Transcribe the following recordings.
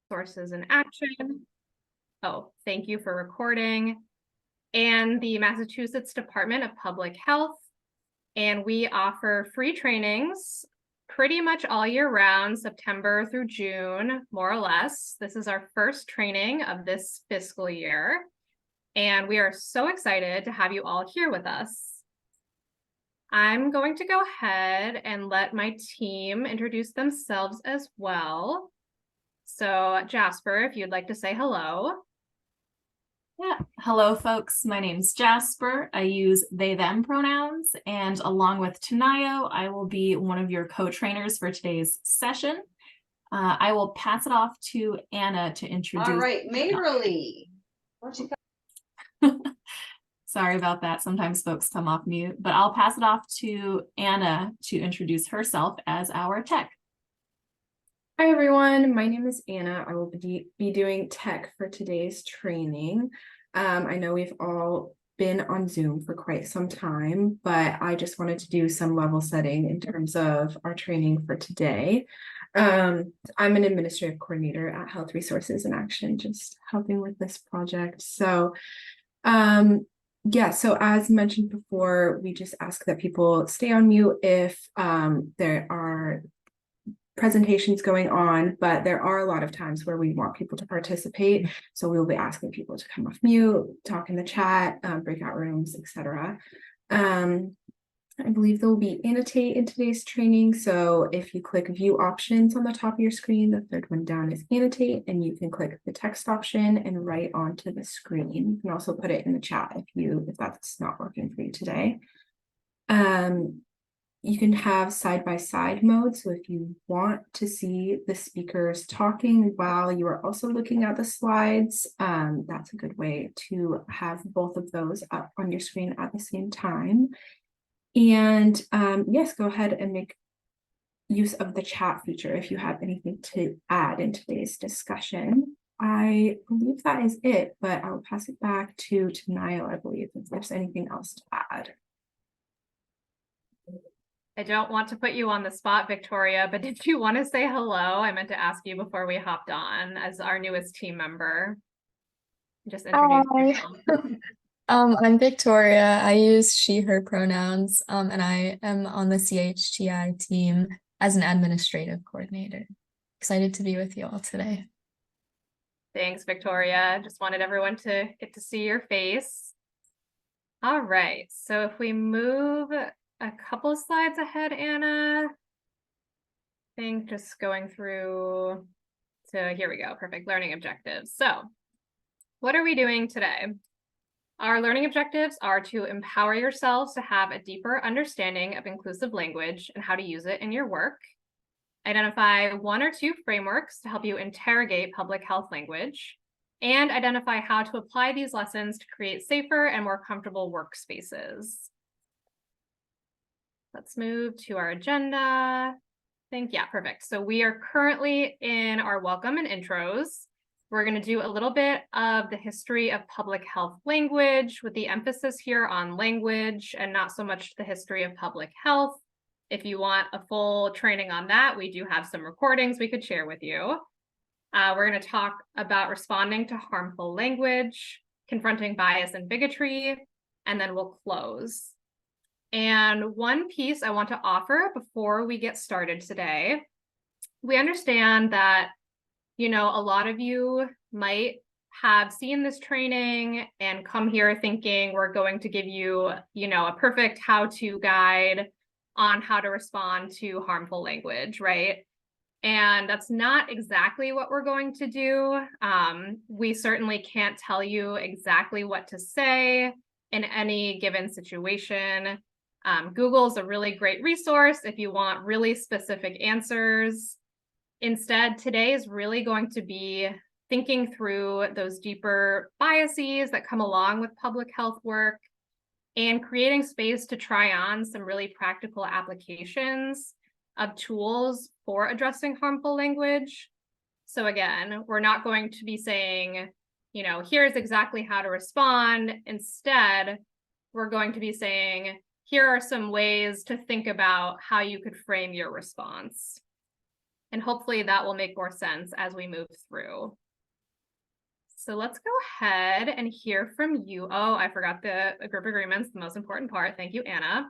Sources in Action. Oh, thank you for recording. And the Massachusetts Department of Public Health. And we offer free trainings pretty much all year round, September through June, more or less. This is our first training of this fiscal year. And we are so excited to have you all here with us. I'm going to go ahead and let my team introduce themselves as well. So Jasper, if you'd like to say hello. Yeah. Hello, folks. My name's Jasper. I use they, them pronouns. And along with Tanayo, I will be one of your co-trainers for today's session. I will pass it off to Anna to introduce. All right, Maverly. Why don't you Sorry about that. Sometimes folks come off mute, but I'll pass it off to Anna to introduce herself as our tech. Hi everyone, my name is Anna. I will be doing tech for today's training. I know we've all been on Zoom for quite some time, but I just wanted to do some level setting in terms of our training for today. I'm an administrative coordinator at Health Resources in Action, just helping with this project. So yeah, so as mentioned before, we just ask that people stay on mute if there are presentations going on, but there are a lot of times where we want people to participate. So we'll be asking people to come off mute, talk in the chat, breakout rooms, etc. I believe there will be annotate in today's training. So if you click view options on the top of your screen, the third one down is annotate, and you can click the text option and write onto the screen. You can also put it in the chat if that's not working for you today. You can have side-by-side mode. So if you want to see the speakers talking while you are also looking at the slides, that's a good way to have both of those up on your screen at the same time. And yes, go ahead and make use of the chat feature if you have anything to add in today's discussion. I believe that is it, but I'll pass it back to Tanayo, I believe, if there's anything else to add. I don't want to put you on the spot, Victoria, but did you want to say hello? I meant to ask you before we hopped on as our newest team member. Just introduce yourself. I'm Victoria. I use she, her pronouns, and I am on the CHTI team as an administrative coordinator. Excited to be with you all today. Thanks, Victoria. Just wanted everyone to get to see your face. All right, so if we move a couple slides ahead, Anna. I think just going through to here we go. Perfect. Learning objectives. So what are we doing today? Our learning objectives are to empower yourselves to have a deeper understanding of inclusive language and how to use it in your work. Identify 1 or 2 frameworks to help you interrogate public health language, and identify how to apply these lessons to create safer and more comfortable workspaces. Let's move to our agenda. Yeah, perfect. So we are currently in our welcome and intros. We're going to do a little bit of the history of public health language with the emphasis here on language and not so much the history of public health. If you want a full training on that, we do have some recordings we could share with you. We're going to talk about responding to harmful language, confronting bias and bigotry, and then we'll close. And one piece I want to offer before we get started today, we understand that, you know, a lot of you might have seen this training and come here thinking we're going to give you, you know, a perfect how-to guide on how to respond to harmful language, right? And that's not exactly what we're going to do. We certainly can't tell you exactly what to say in any given situation. Google is a really great resource if you want really specific answers. Instead, today is really going to be thinking through those deeper biases that come along with public health work and creating space to try on some really practical applications of tools for addressing harmful language. So again, we're not going to be saying, you know, here's exactly how to respond. Instead, we're going to be saying, here are some ways to think about how you could frame your response. And hopefully that will make more sense as we move through. So let's go ahead and hear from you. Oh, I forgot the group agreements, the most important part. Thank you, Anna.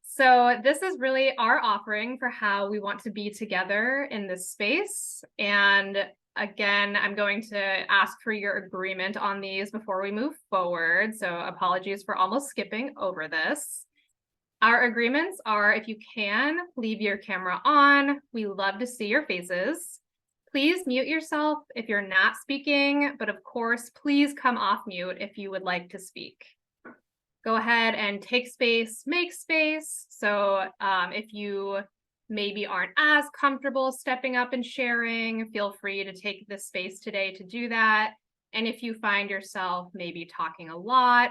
So this is really our offering for how we want to be together in this space. And again, I'm going to ask for your agreement on these before we move forward. So apologies for almost skipping over this. Our agreements are, if you can, leave your camera on. We love to see your faces. Please mute yourself if you're not speaking, but of course, please come off mute if you would like to speak. Go ahead and take space, make space. So if you maybe aren't as comfortable stepping up and sharing, feel free to take this space today to do that. And if you find yourself maybe talking a lot,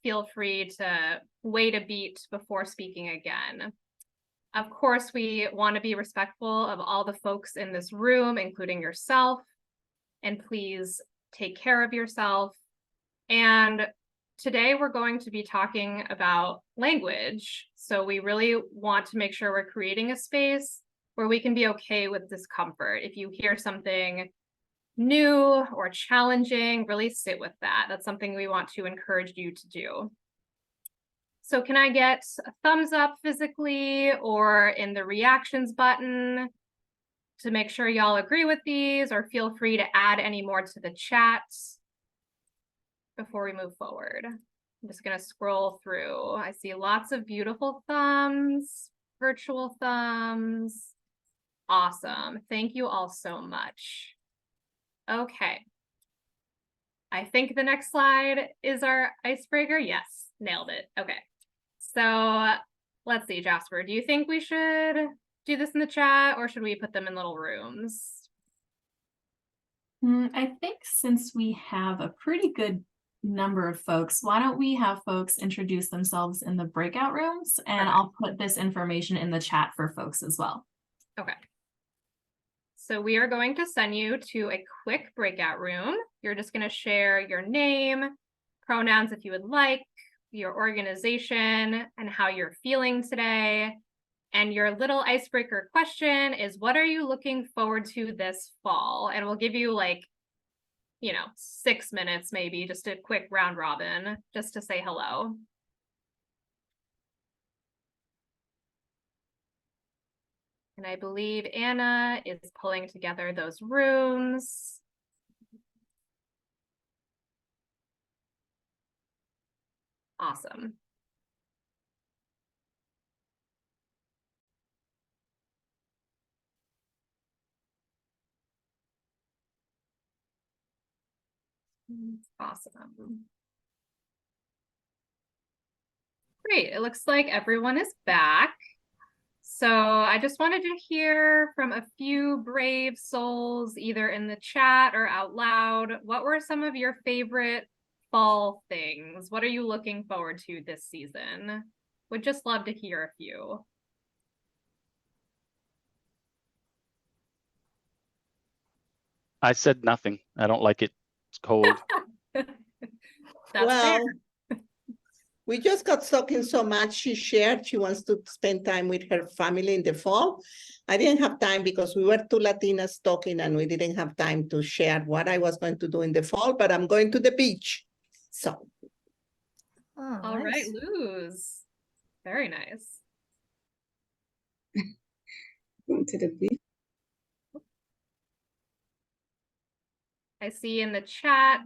feel free to wait a beat before speaking again. Of course, we want to be respectful of all the folks in this room, including yourself. And please take care of yourself. And today we're going to be talking about language. So we really want to make sure we're creating a space where we can be okay with discomfort. If you hear something new or challenging, really sit with that. That's something we want to encourage you to do. So can I get a thumbs up physically or in the reactions button to make sure y'all agree with these, or feel free to add any more to the chat before we move forward. I'm just going to scroll through. I see lots of beautiful thumbs, virtual thumbs. Awesome. Thank you all so much. Okay. I think the next slide is our icebreaker. Yes, nailed it. Okay. So let's see, Jasper, do you think we should do this in the chat or should we put them in little rooms? I think since we have a pretty good number of folks, why don't we have folks introduce themselves in the breakout rooms, and I'll put this information in the chat for folks as well. Okay. So we are going to send you to a quick breakout room. You're just going to share your name, pronouns if you would like, your organization, and how you're feeling today. And your little icebreaker question is, what are you looking forward to this fall? And we'll give you 6 minutes, maybe just a quick round robin, just to say hello. And I believe Anna is pulling together those rooms. Awesome. Awesome. Great. It looks like everyone is back. So I just wanted to hear from a few brave souls, either in the chat or out loud. What were some of your favorite fall things? What are you looking forward to this season? Would just love to hear a few. I said nothing. I don't like it. It's cold. That's Well, fair. we just got talking so much. She shared she wants to spend time with her family in the fall. I didn't have time because we were two Latinas talking and we didn't have time to share what I was going to do in the fall, but I'm going to the beach. So. Oh, All right, nice. Luz. Very nice. Going to the beach. I see in the chat,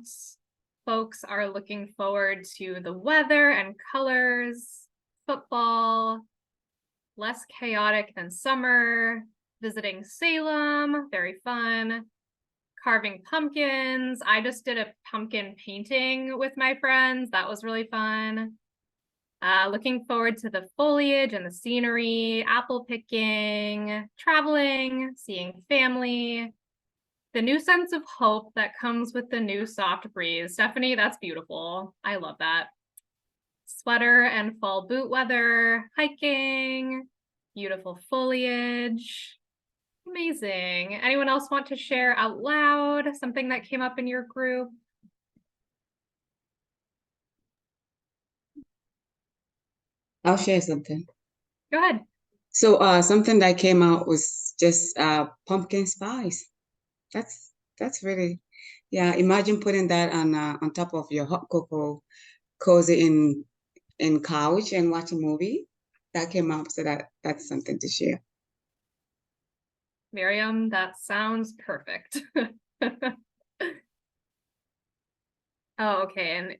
folks are looking forward to the weather and colors, football, less chaotic than summer, visiting Salem, very fun, carving pumpkins. I just did a pumpkin painting with my friends. That was really fun. Looking forward to the foliage and the scenery, apple picking, traveling, seeing family. The new sense of hope that comes with the new soft breeze. Stephanie, that's beautiful. I love that. Sweater and fall boot weather, hiking, beautiful foliage. Amazing. Anyone else want to share out loud something that came up in your group? I'll share something. Go ahead. So something that came out was just pumpkin spice. That's really, yeah. Imagine putting that on top of your hot cocoa, cozy in couch and watch a movie. That came up, so that's something to share. Miriam, that sounds perfect. Oh, okay. And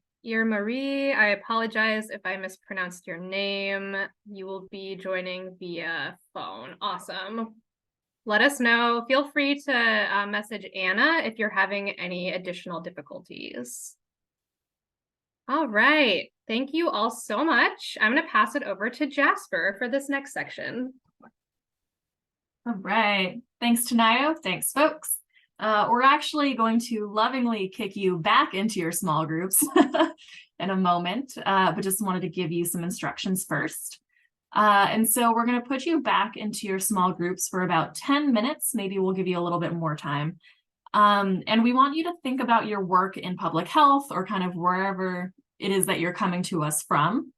Marie, I apologize if I mispronounced your name. You will be joining via phone. Awesome. Let us know. Feel free to message Anna if you're having any additional difficulties. All right. Thank you all so much. I'm going to pass it over to Jasper for this next section. All right. Thanks, Tanayo. Thanks, folks. We're actually going to lovingly kick you back into your small groups in a moment, but just wanted to give you some instructions first. And so we're going to put you back into your small groups for about 10 minutes. Maybe we'll give you a little bit more time. And we want you to think about your work in public health or kind of wherever it is that you're coming to us from.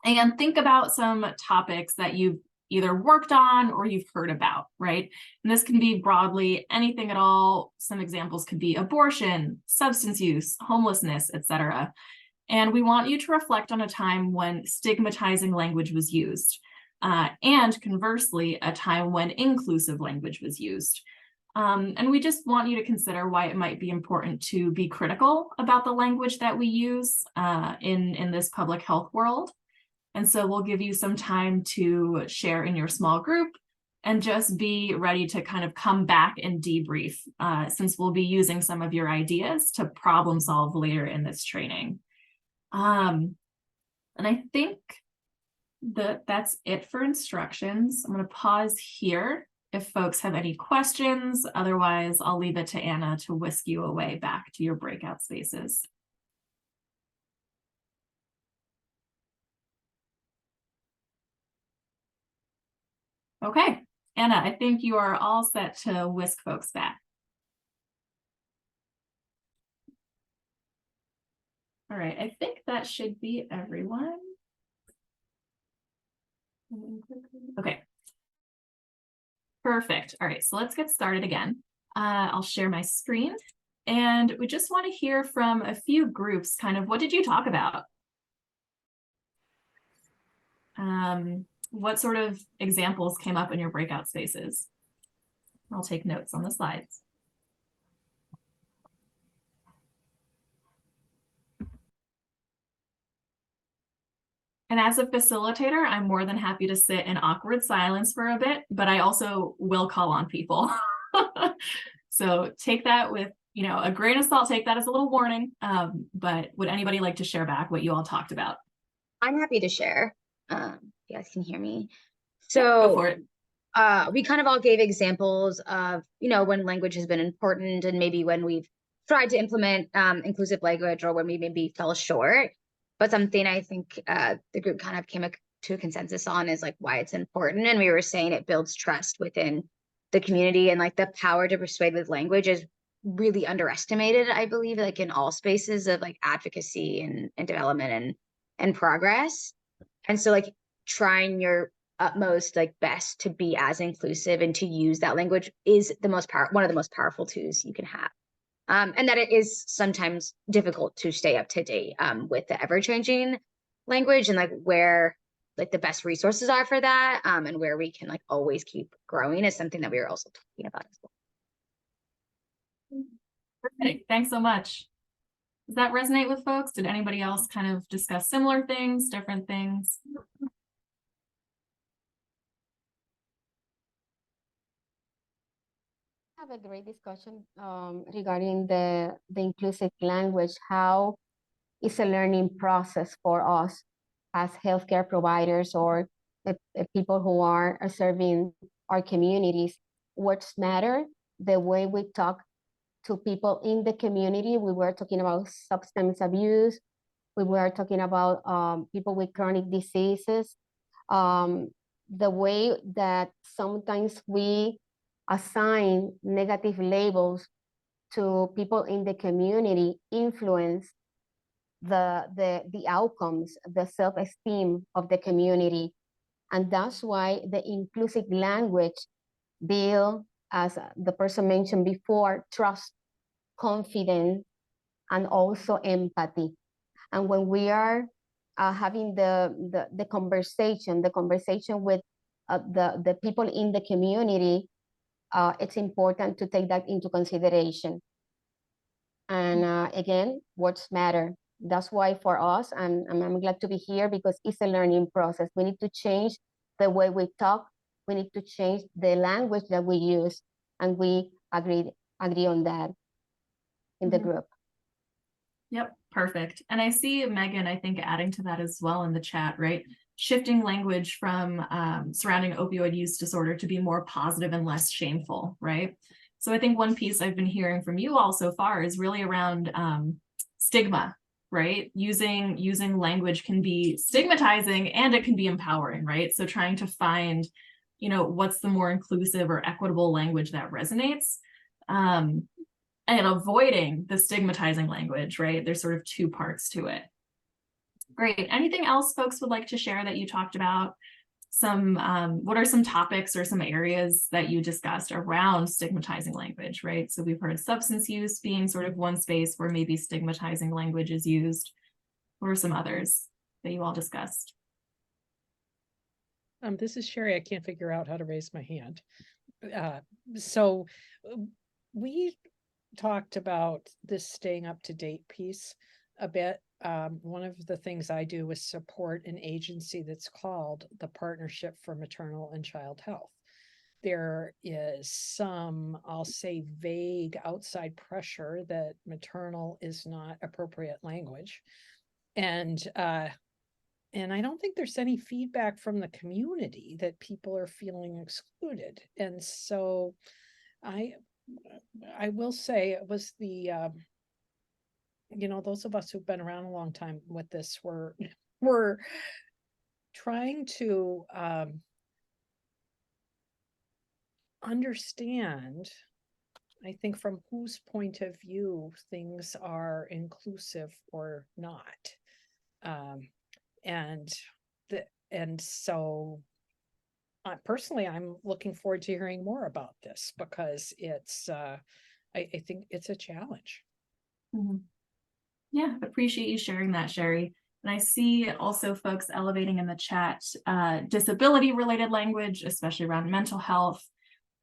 And think about some topics that you've either worked on or you've heard about, right? And this can be broadly anything at all. Some examples could be abortion, substance use, homelessness, etc. And we want you to reflect on a time when stigmatizing language was used, and conversely, a time when inclusive language was used. And we just want you to consider why it might be important to be critical about the language that we use in this public health world. And so we'll give you some time to share in your small group and just be ready to kind of come back and debrief, since we'll be using some of your ideas to problem solve later in this training. And I think that's it for instructions. I'm going to pause here if folks have any questions. Otherwise, I'll leave it to Anna to whisk you away back to your breakout spaces. Okay, Anna, I think you are all set to whisk folks back. All right, I think that should be everyone. Okay. Perfect. All right, so let's get started again. I'll share my screen. And we just want to hear from a few groups, kind of what did you talk about? What sort of examples came up in your breakout spaces? I'll take notes on the slides. And as a facilitator, I'm more than happy to sit in awkward silence for a bit, but I also will call on people. So take that with, a grain of salt, take that as a little warning. But would anybody like to share back what you all talked about? I'm happy to share. You guys can hear me. Go for So it. we kind of all gave examples of, when language has been important and maybe when we've tried to implement inclusive language or when we maybe fell short. But something I think the group kind of came to a consensus on is like why it's important. And we were saying it builds trust within the community, and like the power to persuade with language is really underestimated, I believe, like in all spaces of like advocacy and development and progress. And so like trying your utmost like best to be as inclusive and to use that language is one of the most powerful tools you can have. And that it is sometimes difficult to stay up to date with the ever-changing language and like where like the best resources are for that, and where we can like always keep growing is something that we were also talking about as well. Perfect. Thanks so much. Does that resonate with folks? Did anybody else kind of discuss similar things, different things? Have a great discussion regarding the inclusive language. How is a learning process for us as healthcare providers or the people who are serving our communities? What's matter? The way we talk to people in the community. We were talking about substance abuse. We were talking about people with chronic diseases. The way that sometimes we assign negative labels to people in the community influence the outcomes, the self-esteem of the community. And that's why the inclusive language build, as the person mentioned before, trust, confidence, and also empathy. And when we are having the conversation with the people in the community, it's important to take that into consideration. And again, words matter. That's why for us, I'm glad to be here, because it's a learning process. We need to change the way we talk. We need to change the language that we use, and we agree on that in the group. Yep, perfect. And I see Megan, I think, adding to that as well in the chat, right? Shifting language from surrounding opioid use disorder to be more positive and less shameful, right? So I think one piece I've been hearing from you all so far is really around stigma, right? Using language can be stigmatizing and it can be empowering, right? So trying to find, what's the more inclusive or equitable language that resonates. And avoiding the stigmatizing language, right? There's sort of two parts to it. Great. Anything else folks would like to share that you talked about? What are some topics or some areas that you discussed around stigmatizing language, right? So we've heard substance use being sort of one space where maybe stigmatizing language is used. What are some others that you all discussed? This is Sherry. I can't figure out how to raise my hand. So we talked about this staying up to date piece a bit. One of the things I do is support an agency that's called the Partnership for Maternal and Child Health. There is some, I'll say, vague outside pressure that maternal is not appropriate language. And I don't think there's any feedback from the community that people are feeling excluded. And so I will say it was the, those of us who've been around a long time with this were trying to understand, I think, from whose point of view things are inclusive or not. And so personally, I'm looking forward to hearing more about this, because it's, I think it's a challenge. Mm-hmm. Yeah, appreciate you sharing that, Sherry. And I see also folks elevating in the chat disability related language, especially around mental health.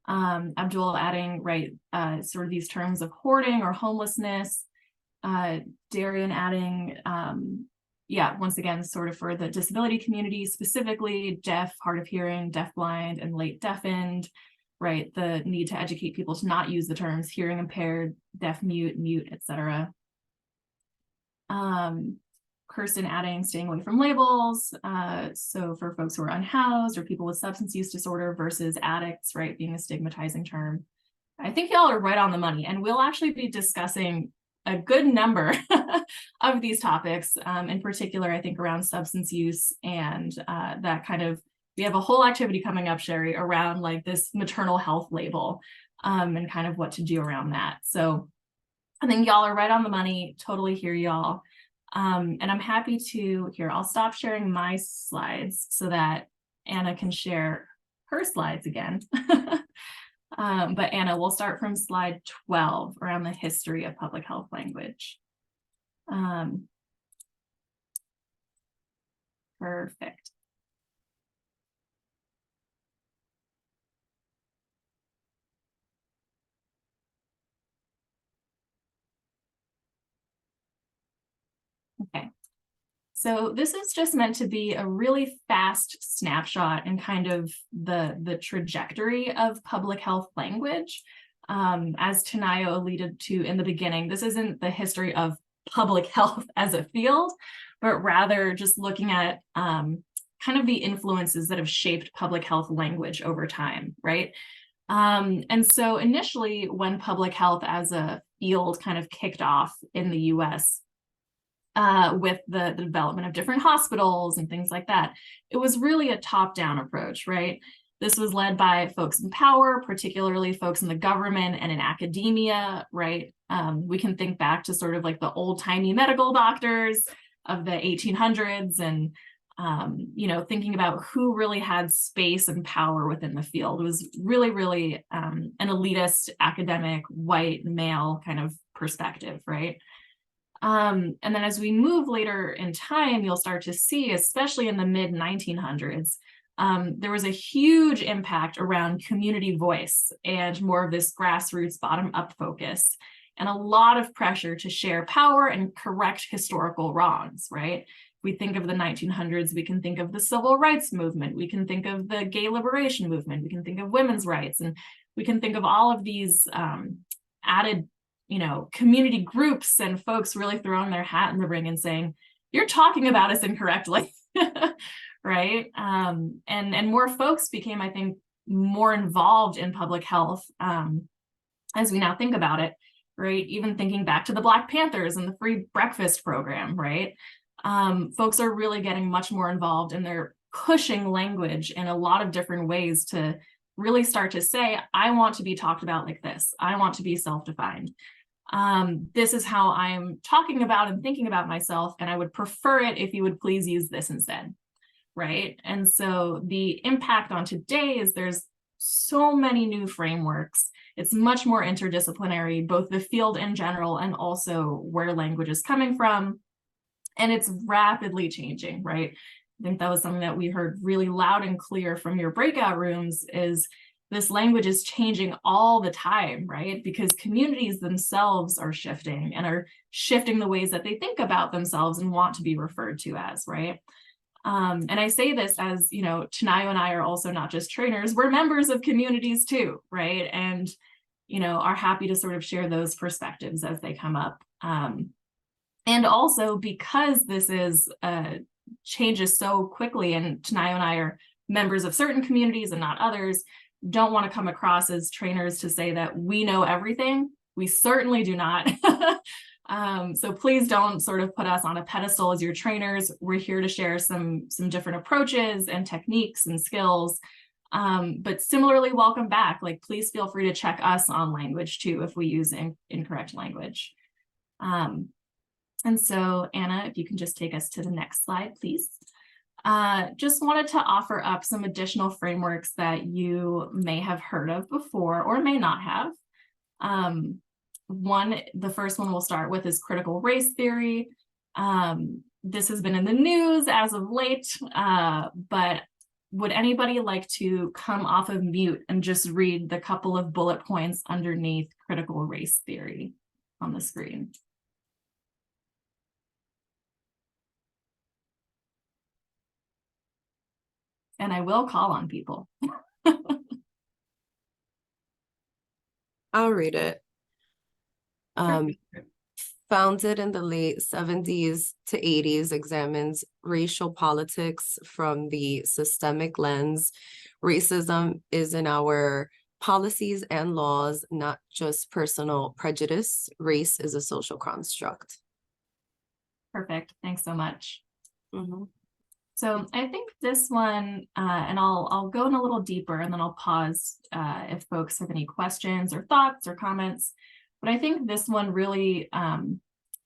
Abdul adding, right, sort of these terms of hoarding or homelessness. Darian adding, once again, sort of for the disability community, specifically deaf, hard of hearing, deafblind, and late deafened, right? The need to educate people to not use the terms hearing impaired, deaf, mute, etc. Kirsten adding staying away from labels. So for folks who are unhoused or people with substance use disorder versus addicts, right, being a stigmatizing term. I think y'all are right on the money, and we'll actually be discussing a good number of these topics, in particular, I think around substance use and that kind of, we have a whole activity coming up, Sherry, around like this maternal health label and kind of what to do around that. So I think y'all are right on the money, totally hear y'all. And I'm happy to, I'll stop sharing my slides so that Anna can share her slides again. But Anna, we'll start from slide 12 around the history of public health language. Perfect. Okay. So this is just meant to be a really fast snapshot and kind of the trajectory of public health language. As Tanayo alluded to in the beginning, this isn't the history of public health as a field, but rather just looking at kind of the influences that have shaped public health language over time, right? And so initially, when public health as a field kind of kicked off in the US, with the development of different hospitals and things like that, it was really a top-down approach, right? This was led by folks in power, particularly folks in the government and in academia, right? We can think back to sort of like the old-timey medical doctors of the 1800s and you know, thinking about who really had space and power within the field. It was really, really an elitist, academic, white, male kind of perspective, right? And then as we move later in time, you'll start to see, especially in the mid 1900s, there was a huge impact around community voice and more of this grassroots bottom-up focus, and a lot of pressure to share power and correct historical wrongs, right? We think of the 1900s, we can think of the civil rights movement, we can think of the gay liberation movement, we can think of women's rights, and we can think of all of these added, you know, community groups and folks really throwing their hat in the ring and saying, you're talking about us incorrectly, right? And more folks became, I think, more involved in public health as we now think about it, right? Even thinking back to the Black Panthers and the free breakfast program, right? Folks are really getting much more involved, and they're pushing language in a lot of different ways to really start to say, I want to be talked about like this. I want to be self-defined. This is how I'm talking about and thinking about myself, and I would prefer it if you would please use this instead, right? And so the impact on today is there's so many new frameworks. It's much more interdisciplinary, both the field in general and also where language is coming from. And it's rapidly changing, right? I think that was something that we heard really loud and clear from your breakout rooms, is this language is changing all the time, right? Because communities themselves are shifting and are shifting the ways that they think about themselves and want to be referred to as, right? And I say this as, you know, Chinayo and I are also not just trainers, we're members of communities too, right? And, you know, are happy to sort of share those perspectives as they come up. And also because this is changes so quickly, and Chinayo and I are members of certain communities and not others, don't want to come across as trainers to say that we know everything. We certainly do not. So please don't sort of put us on a pedestal as your trainers. We're here to share some different approaches and techniques and skills. But similarly, welcome back. Like, please feel free to check us on language too if we use incorrect language. And so, Anna, if you can just take us to the next slide, please. Just wanted to offer up some additional frameworks that you may have heard of before or may not have. The first one we'll start with is critical race theory. This has been in the news as of late, but would anybody like to come off of mute and just read the couple of bullet points underneath critical race theory on the screen? And I will call on people. I'll read it. Founded in the late 70s to 80s, examines racial politics from the systemic lens. Racism is in our policies and laws, not just personal prejudice. Race is a social construct. Perfect. Thanks so much. Mm-hmm. So I think this one, and I'll go in a little deeper and then I'll pause if folks have any questions or thoughts or comments. But I think this one really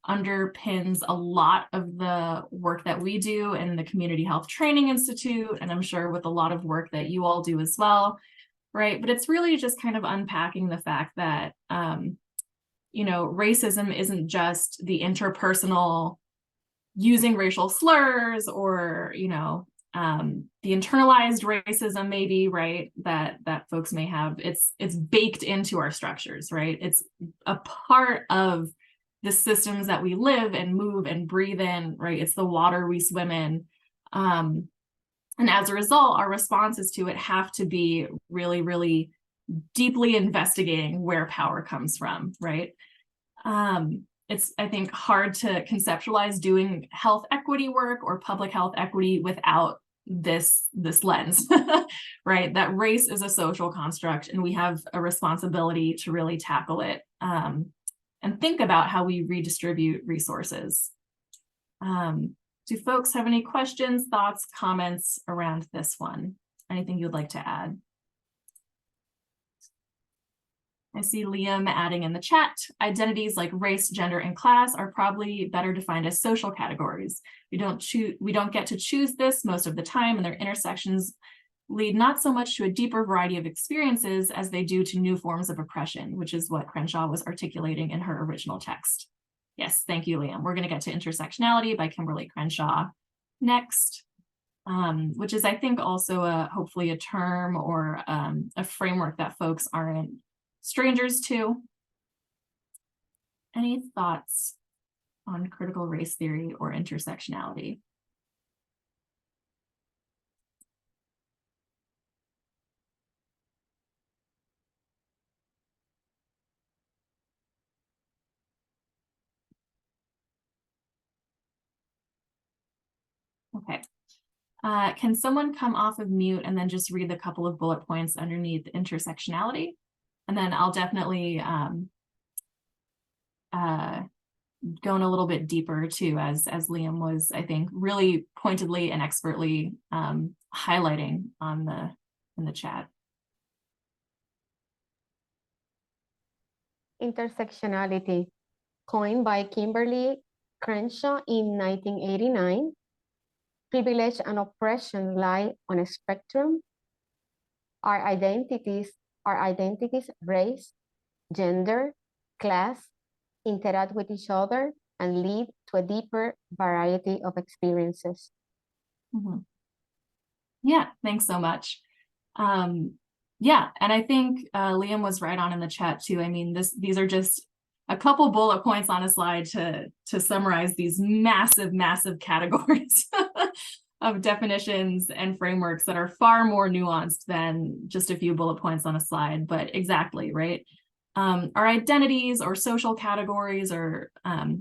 underpins a lot of the work that we do in the Community Health Training Institute, and I'm sure with a lot of work that you all do as well, right? But it's really just kind of unpacking the fact that, you know, racism isn't just the interpersonal using racial slurs or, you know, the internalized racism maybe, right, that folks may have. It's baked into our structures, right? It's a part of the systems that we live and move and breathe in, right? It's the water we swim in. And as a result, our responses to it have to be really, really deeply investigating where power comes from, right? It's, I think, hard to conceptualize doing health equity work or public health equity without this lens, right? That race is a social construct and we have a responsibility to really tackle it and think about how we redistribute resources. Do folks have any questions, thoughts, comments around this one? Anything you'd like to add? I see Liam adding in the chat, identities like race, gender, and class are probably better defined as social categories. We don't get to choose this most of the time, and their intersections lead not so much to a deeper variety of experiences as they do to new forms of oppression, which is what Crenshaw was articulating in her original text. Yes, thank you, Liam. We're going to get to Intersectionality by Kimberly Crenshaw next, which is, I think, also hopefully a term or a framework that folks aren't strangers to. Any thoughts on critical race theory or intersectionality? Okay. Can someone come off of mute and then just read the couple of bullet points underneath intersectionality? And then I'll definitely go in a little bit deeper too, as Liam was, I think, really pointedly and expertly highlighting on in the chat. Intersectionality, coined by Kimberly Crenshaw in 1989. Privilege and oppression lie on a spectrum. Our identities, race, gender, class, interact with each other and lead to a deeper variety of experiences. Mm-hmm. Yeah, thanks so much. Yeah, and I think Liam was right on in the chat too. I mean, these are just a couple bullet points on a slide to summarize these massive, massive categories of definitions and frameworks that are far more nuanced than just a few bullet points on a slide. But exactly, right? Our identities or social categories or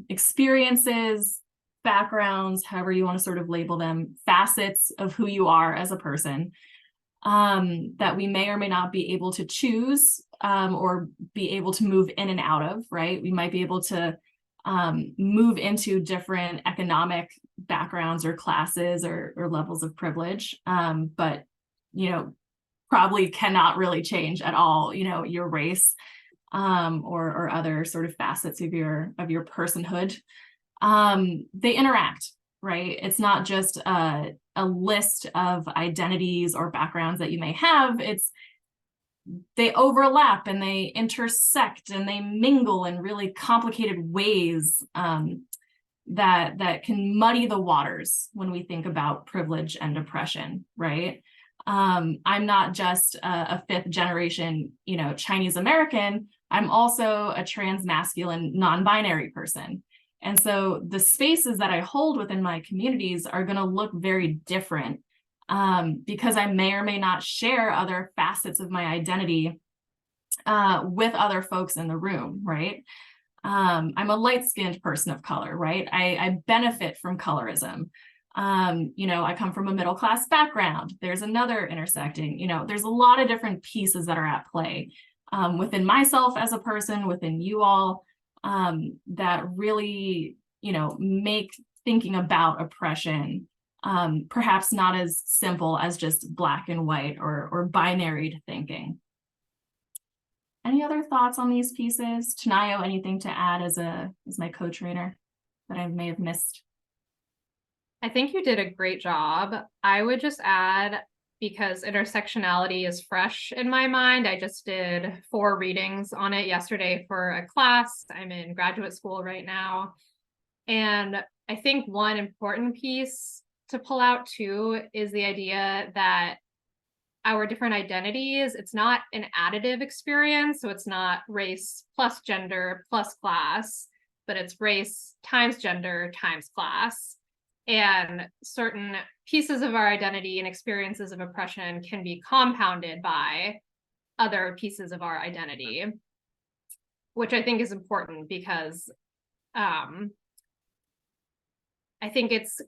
experiences, backgrounds, however you want to sort of label them, facets of who you are as a person, that we may or may not be able to choose or be able to move in and out of, right? We might be able to move into different economic backgrounds or classes or levels of privilege, but, you know, probably cannot really change at all, you know, your race or other sort of facets of your personhood. They interact, right? It's not just a list of identities or backgrounds that you may have. They overlap and they intersect and they mingle in really complicated ways that can muddy the waters when we think about privilege and oppression, right? I'm not just a fifth generation, you know, Chinese American. I'm also a transmasculine non-binary person. And so the spaces that I hold within my communities are going to look very different because I may or may not share other facets of my identity with other folks in the room, right? I'm a light-skinned person of color, right? I benefit from colorism. You know, I come from a middle-class background. There's another intersecting, you know, there's a lot of different pieces that are at play within myself as a person, within you all, that really, you know, make thinking about oppression perhaps not as simple as just black and white or binary thinking. Any other thoughts on these pieces? Tanayo, anything to add as my co-trainer that I may have missed? I think you did a great job. I would just add, because intersectionality is fresh in my mind, I just did 4 readings on it yesterday for a class. I'm in graduate school right now. And I think one important piece to pull out too is the idea that our different identities, it's not an additive experience. So it's not race plus gender plus class, but it's race times gender times class. And certain pieces of our identity and experiences of oppression can be compounded by other pieces of our identity, which I think is important because I think it's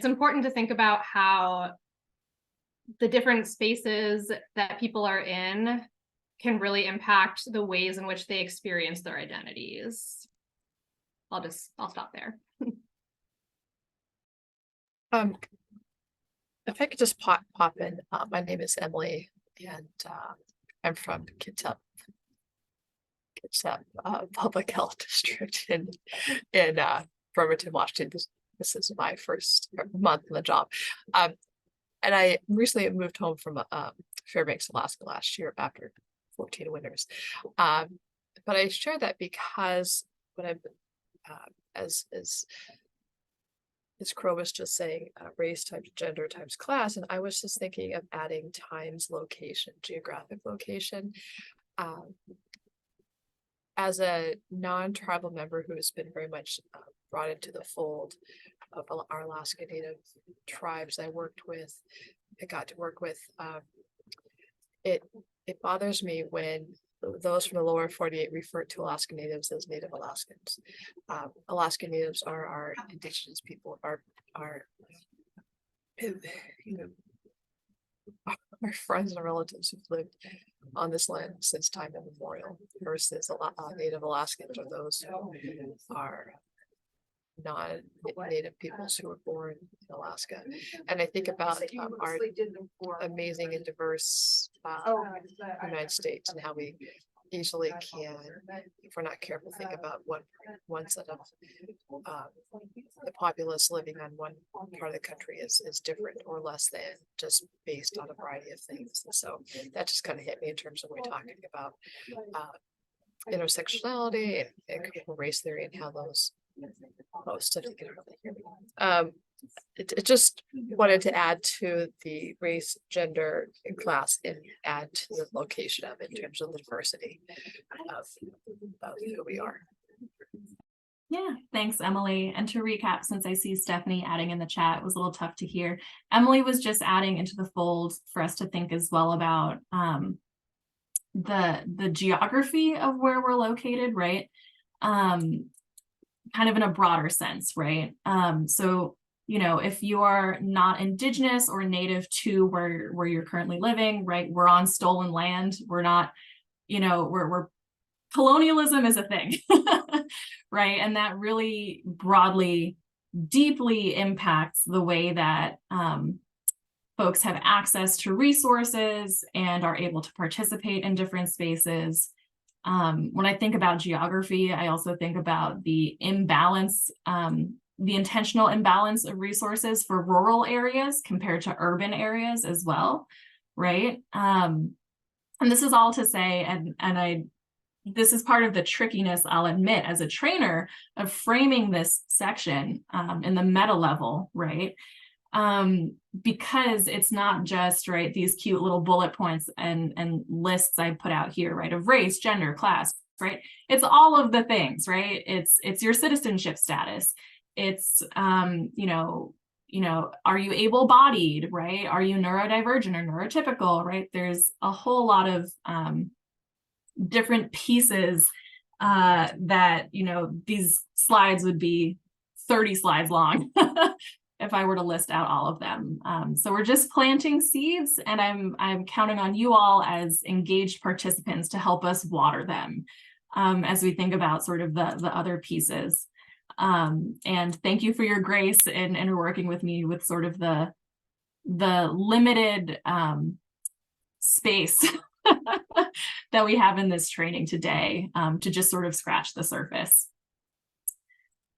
important to think about how the different spaces that people are in can really impact the ways in which they experience their identities. I'll stop there. If I could just pop in, my name is Emily, and I'm from Kentucky. it's a public health district in Bremerton, Washington. This is my first month in the job. And I recently moved home from Fairbanks, Alaska last year after 14 winters. But I share that because when I've as Crow was just saying, race times gender times class, and I was just thinking of adding times location, geographic location. As a non-tribal member who has been very much brought into the fold of our Alaska Native tribes I got to work with, it bothers me when those from the lower 48 refer to Alaska Natives as Native Alaskans. Alaska Natives are our indigenous people, our friends and relatives who've lived on this land since time immemorial, versus Native Alaskans are those who are non-Native peoples who were born in Alaska. And I think about our amazing and diverse United States and how we easily can, if we're not careful, think about one set of the populace living on one part of the country is different or less than, just based on a variety of things. And so that just kind of hit me in terms of we're talking about intersectionality and critical race theory and how those it just wanted to add to the race, gender, and class, and add to the location of it in terms of the diversity of who we are. Yeah, thanks, Emily. And to recap, since I see Stephanie adding in the chat, it was a little tough to hear. Emily was just adding into the fold for us to think as well about the geography of where we're located, right? Kind of in a broader sense, right? So, you know, if you are not indigenous or native to where you're currently living, right? We're on stolen land. We're not, you know, we're colonialism is a thing, right? And that really broadly, deeply impacts the way that folks have access to resources and are able to participate in different spaces. When I think about geography, I also think about the imbalance, the intentional imbalance of resources for rural areas compared to urban areas as well, right? And this is all to say, this is part of the trickiness, I'll admit, as a trainer, of framing this section in the meta level, right? Because it's not just, right, these cute little bullet points and lists I put out here, right, of race, gender, class, right? It's all of the things, right? It's your citizenship status. It's, you know, are you able-bodied, right? Are you neurodivergent or neurotypical, right? There's a whole lot of different pieces that, you know, these slides would be 30 slides long if I were to list out all of them. So we're just planting seeds, and I'm counting on you all as engaged participants to help us water them as we think about sort of the other pieces. And thank you for your grace in working with me with sort of the limited space that we have in this training today to just sort of scratch the surface.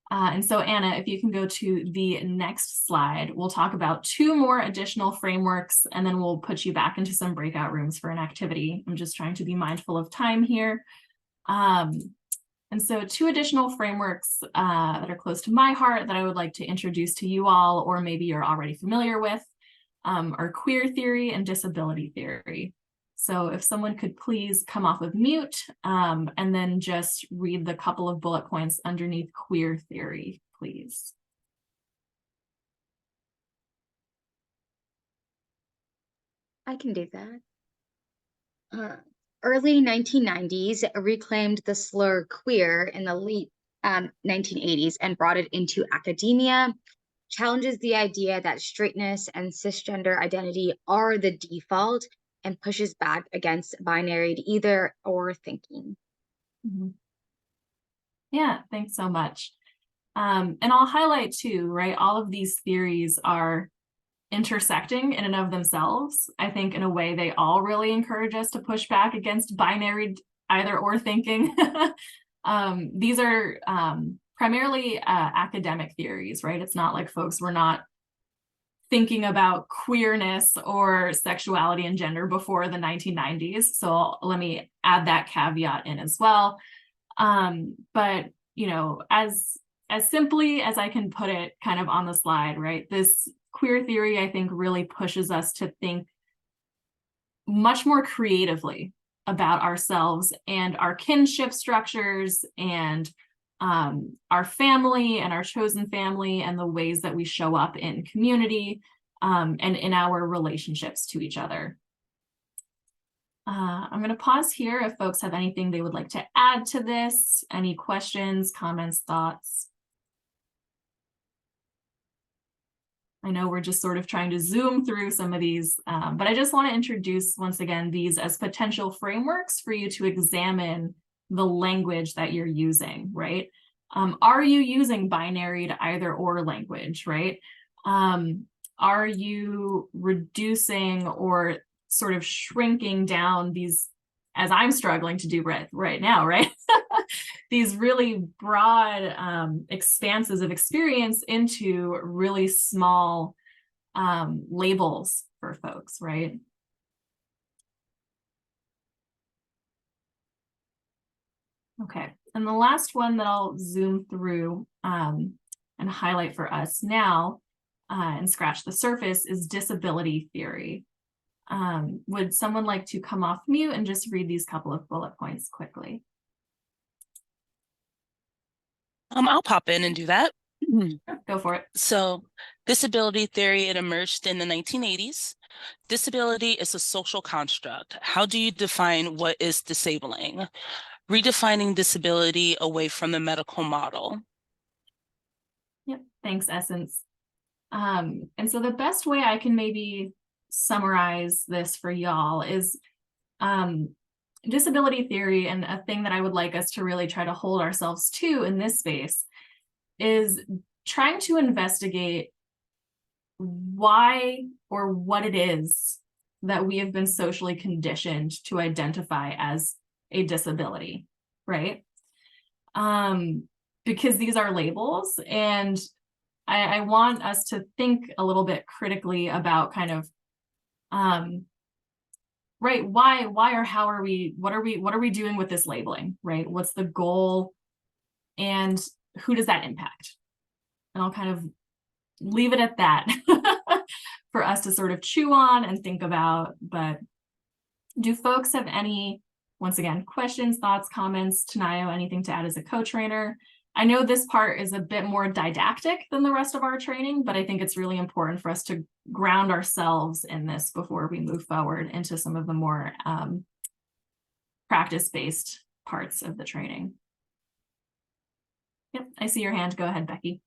And so Anna, if you can go to the next slide, we'll talk about 2 more additional frameworks, and then we'll put you back into some breakout rooms for an activity. I'm just trying to be mindful of time here. And so 2 additional frameworks that are close to my heart that I would like to introduce to you all, or maybe you're already familiar with, are queer theory and disability theory. So if someone could please come off of mute and then just read the couple of bullet points underneath queer theory, please. I can do that. Early 1990s reclaimed the slur queer in the late 1980s and brought it into academia, challenges the idea that straightness and cisgender identity are the default, and pushes back against binary either or thinking. Mm-hmm. Yeah, thanks so much. And I'll highlight too, right, all of these theories are intersecting in and of themselves. I think in a way they all really encourage us to push back against binary either or thinking. These are primarily academic theories, right? It's not like folks were not thinking about queerness or sexuality and gender before the 1990s. So let me add that caveat in as well. But, you know, as simply as I can put it kind of on the slide, right? This queer theory, I think, really pushes us to think much more creatively about ourselves and our kinship structures and our family and our chosen family and the ways that we show up in community and in our relationships to each other. I'm going to pause here if folks have anything they would like to add to this, any questions, comments, thoughts. I know we're just sort of trying to zoom through some of these, but I just want to introduce once again these as potential frameworks for you to examine the language that you're using, right? Are you using binary to either or language, right? Are you reducing or sort of shrinking down these, as I'm struggling to do right now, right? These really broad expanses of experience into really small labels for folks, right? Okay, and the last one that I'll zoom through and highlight for us now and scratch the surface is disability theory. Would someone like to come off mute and just read these couple of bullet points quickly? I'll pop in and do that. Go for it. So, disability theory, it emerged in the 1980s. Disability is a social construct. How do you define what is disabling? Redefining disability away from the medical model. Yep, thanks, Essence. And so the best way I can maybe summarize this for y'all is disability theory, and a thing that I would like us to really try to hold ourselves to in this space is trying to investigate why or what it is that we have been socially conditioned to identify as a disability, right? Because these are labels, and I want us to think a little bit critically about kind of right, why or how are we, what are we doing with this labeling, right? What's the goal and who does that impact? And I'll kind of leave it at that for us to sort of chew on and think about. But do folks have any, once again, questions, thoughts, comments? Tanayo, anything to add as a co-trainer? I know this part is a bit more didactic than the rest of our training, but I think it's really important for us to ground ourselves in this before we move forward into some of the more practice-based parts of the training. Yep, I see your hand. Go ahead, Becky.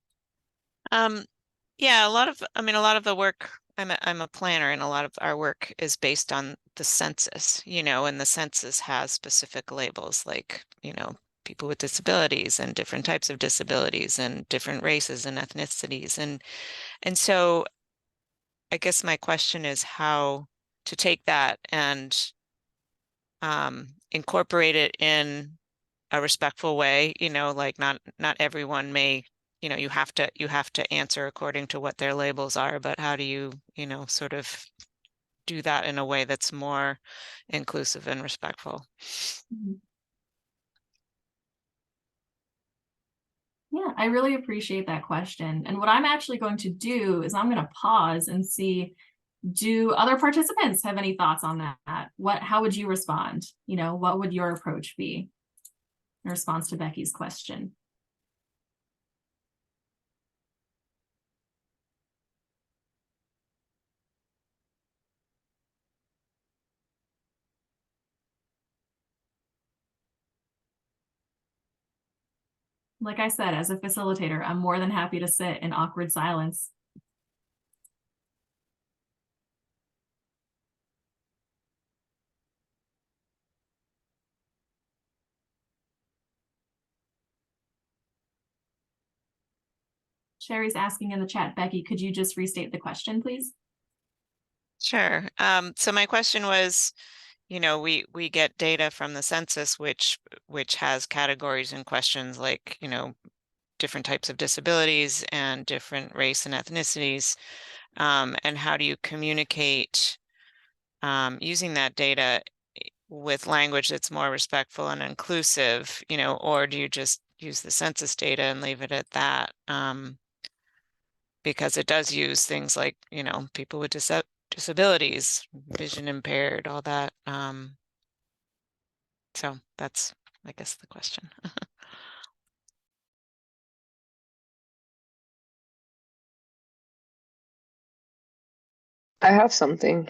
Yeah, a lot of the work, I'm a planner, and a lot of our work is based on the census, you know, and the census has specific labels like, you know, people with disabilities and different types of disabilities and different races and ethnicities. And so I guess my question is how to take that and incorporate it in a respectful way, you know, like not everyone may, you know, you have to answer according to what their labels are, but how do you, you know, sort of do that in a way that's more inclusive and respectful? Mm-hmm. Yeah, I really appreciate that question. And what I'm actually going to do is I'm going to pause and see, do other participants have any thoughts on that? How would you respond? You know, what would your approach be in response to Becky's question? Like I said, as a facilitator, I'm more than happy to sit in awkward silence. Sherry's asking in the chat, Becky, could you just restate the question, please? Sure. So my question was, you know, we get data from the census, which has categories and questions like, you know, different types of disabilities and different race and ethnicities. And how do you communicate using that data with language that's more respectful and inclusive, you know, or do you just use the census data and leave it at that? Because it does use things like, you know, people with disabilities, vision impaired, all that. So that's, I guess, the question. I have something,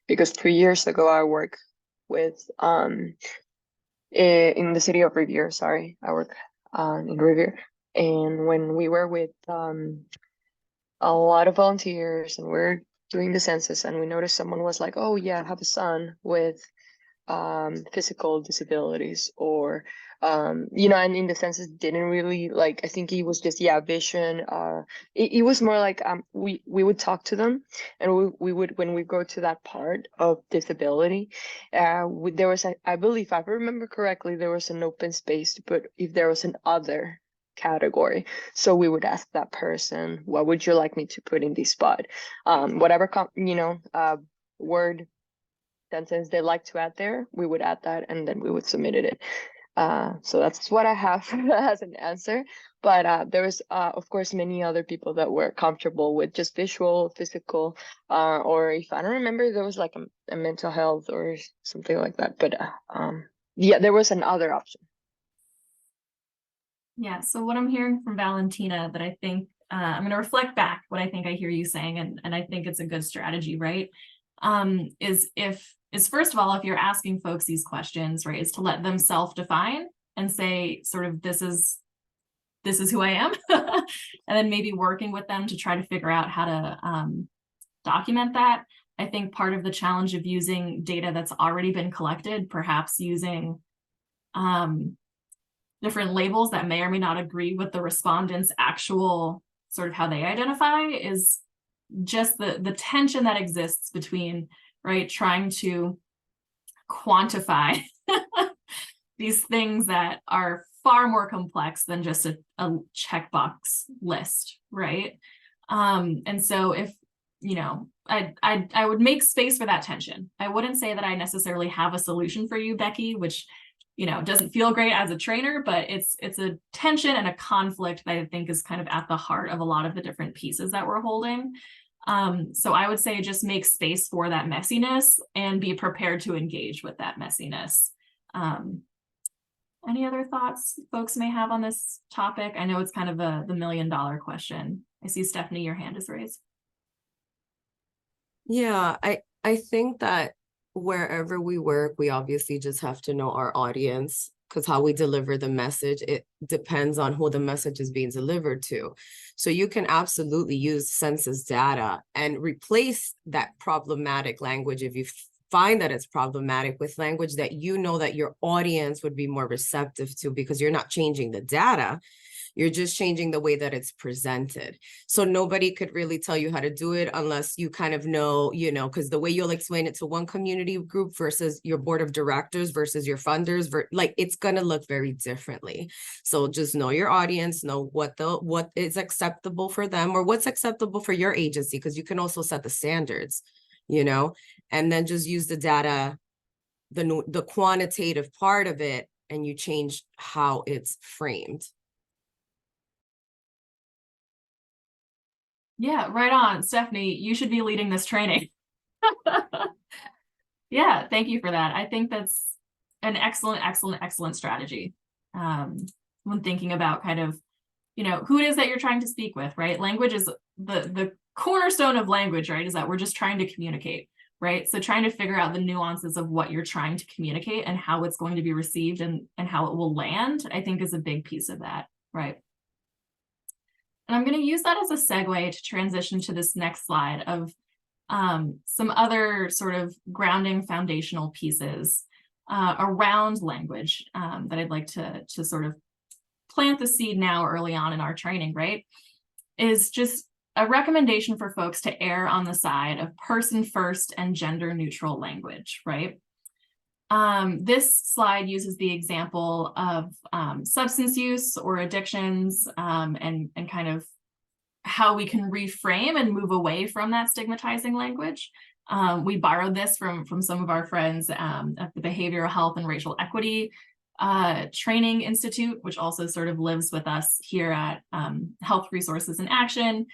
because 2 years ago I worked with in the city of Revere. Sorry, I work in Revere, and when we were with a lot of volunteers and we're doing the census, and we noticed someone was like, "Oh yeah, I have a son with physical disabilities," or you know, and in the census didn't really like, I think he was just, yeah, vision. It was more like we would talk to them, and we would, when we go to that part of disability, there was I believe, if I remember correctly, there was an open space to put if there was an other category. So we would ask that person, what would you like me to put in this spot? Whatever you know, word sentence they like to add there, we would add that, and then we would submit it. So that's what I have as an answer. But there was, of course, many other people that were comfortable with just visual, physical, or if I don't remember, there was like a mental health or something like that. But yeah, there was another option. Yeah, so what I'm hearing from Valentina, that I think, I'm going to reflect back what I think I hear you saying, and I think it's a good strategy, right? Is first of all, if you're asking folks these questions, right, is to let them self-define and say sort of, this is who I am, and then maybe working with them to try to figure out how to document that. I think part of the challenge of using data that's already been collected, perhaps using different labels that may or may not agree with the respondents' actual sort of how they identify, is just the tension that exists between, right, trying to quantify these things that are far more complex than just a checkbox list, right? And so if, you know, I would make space for that tension. I wouldn't say that I necessarily have a solution for you, Becky, which, you know, doesn't feel great as a trainer, but it's a tension and a conflict that I think is kind of at the heart of a lot of the different pieces that we're holding. So I would say just make space for that messiness and be prepared to engage with that messiness. Any other thoughts folks may have on this topic? I know it's kind of the $1 million question. I see Stephanie, your hand is raised. Yeah, I think that wherever we work, we obviously just have to know our audience, because how we deliver the message, it depends on who the message is being delivered to. So you can absolutely use census data and replace that problematic language if you find that it's problematic with language that you know that your audience would be more receptive to, because you're not changing the data. You're just changing the way that it's presented. So nobody could really tell you how to do it unless you kind of know, you know, because the way you'll explain it to one community group versus your board of directors versus your funders, like it's going to look very differently. So just know your audience, know what is acceptable for them or what's acceptable for your agency, because you can also set the standards, you know, and then just use the data, the quantitative part of it, and you change how it's framed. Yeah, right on. Stephanie, you should be leading this training. Yeah, thank you for that. I think that's an excellent strategy. When thinking about kind of, you know, who it is that you're trying to speak with, right? Language is the cornerstone of language, right? Is that we're just trying to communicate, right? So trying to figure out the nuances of what you're trying to communicate and how it's going to be received and how it will land, I think is a big piece of that, right? And I'm going to use that as a segue to transition to this next slide of some other sort of grounding foundational pieces around language that I'd like to sort of plant the seed now early on in our training, right? Is just a recommendation for folks to err on the side of person first and gender neutral language, right? This slide uses the example of substance use or addictions, and kind of how we can reframe and move away from that stigmatizing language. We borrowed this from some of our friends at the Behavioral Health and Racial Equity Training Institute, which also sort of lives with us here at Health Resources in Action.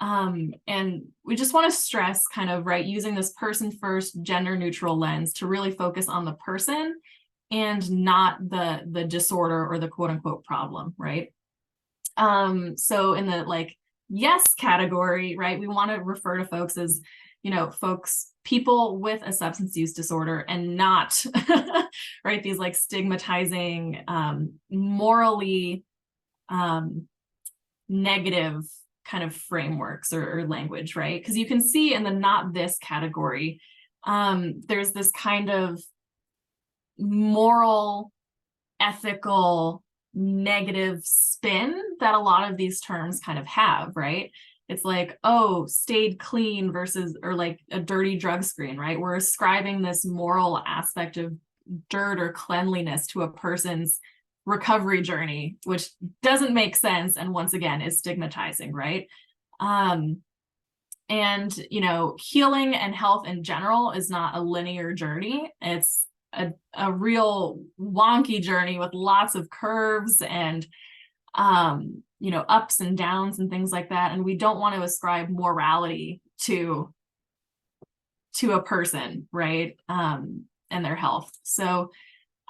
And we just want to stress kind of, right, using this person first, gender neutral lens to really focus on the person and not the disorder or the quote unquote problem, right? So in the like yes category, right, we want to refer to folks as, you know, people with a substance use disorder, and not right, these like stigmatizing, morally negative kind of frameworks or language, right? Because you can see in the not this category, there's this kind of moral, ethical, negative spin that a lot of these terms kind of have, right? It's like, oh, stayed clean versus, or like a dirty drug screen, right? We're ascribing this moral aspect of dirt or cleanliness to a person's recovery journey, which doesn't make sense, and once again is stigmatizing, right? And you know, healing and health in general is not a linear journey. It's a real wonky journey with lots of curves and you know, ups and downs and things like that. And we don't want to ascribe morality to a person, right? And their health. So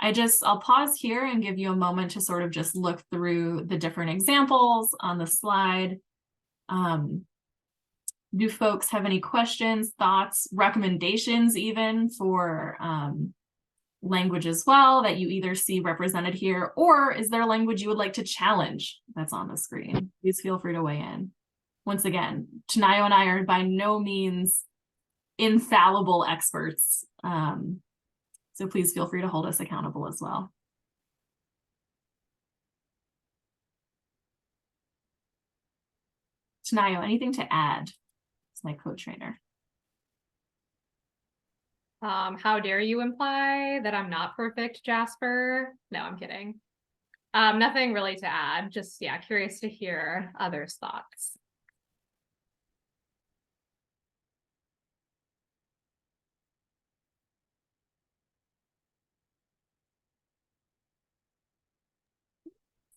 I'll pause here and give you a moment to sort of just look through the different examples on the slide. Do folks have any questions, thoughts, recommendations even for language as well that you either see represented here, or is there language you would like to challenge that's on the screen? Please feel free to weigh in. Once again, Tanayo and I are by no means infallible experts. So please feel free to hold us accountable as well. Tanayo, anything to add as my co-trainer? How dare you imply that I'm not perfect, Jasper? No, I'm kidding. Nothing really to add, just, yeah, curious to hear others' thoughts.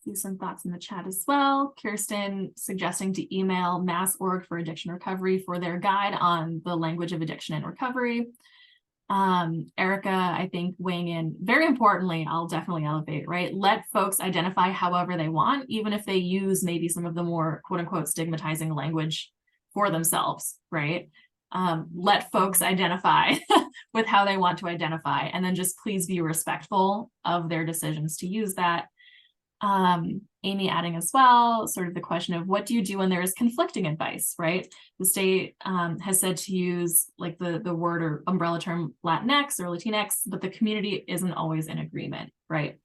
See some thoughts in the chat as well. Kirsten suggesting to email MassOrg for Addiction Recovery for their guide on the language of addiction and recovery. Erica, I think, weighing in, very importantly, I'll definitely elevate, right? Let folks identify however they want, even if they use maybe some of the more quote unquote stigmatizing language for themselves, right? Let folks identify with how they want to identify, and then just please be respectful of their decisions to use that. Amy adding as well, sort of the question of what do you do when there is conflicting advice, right? The state has said to use like the word or umbrella term Latinx or Latinx, but the community isn't always in agreement, right?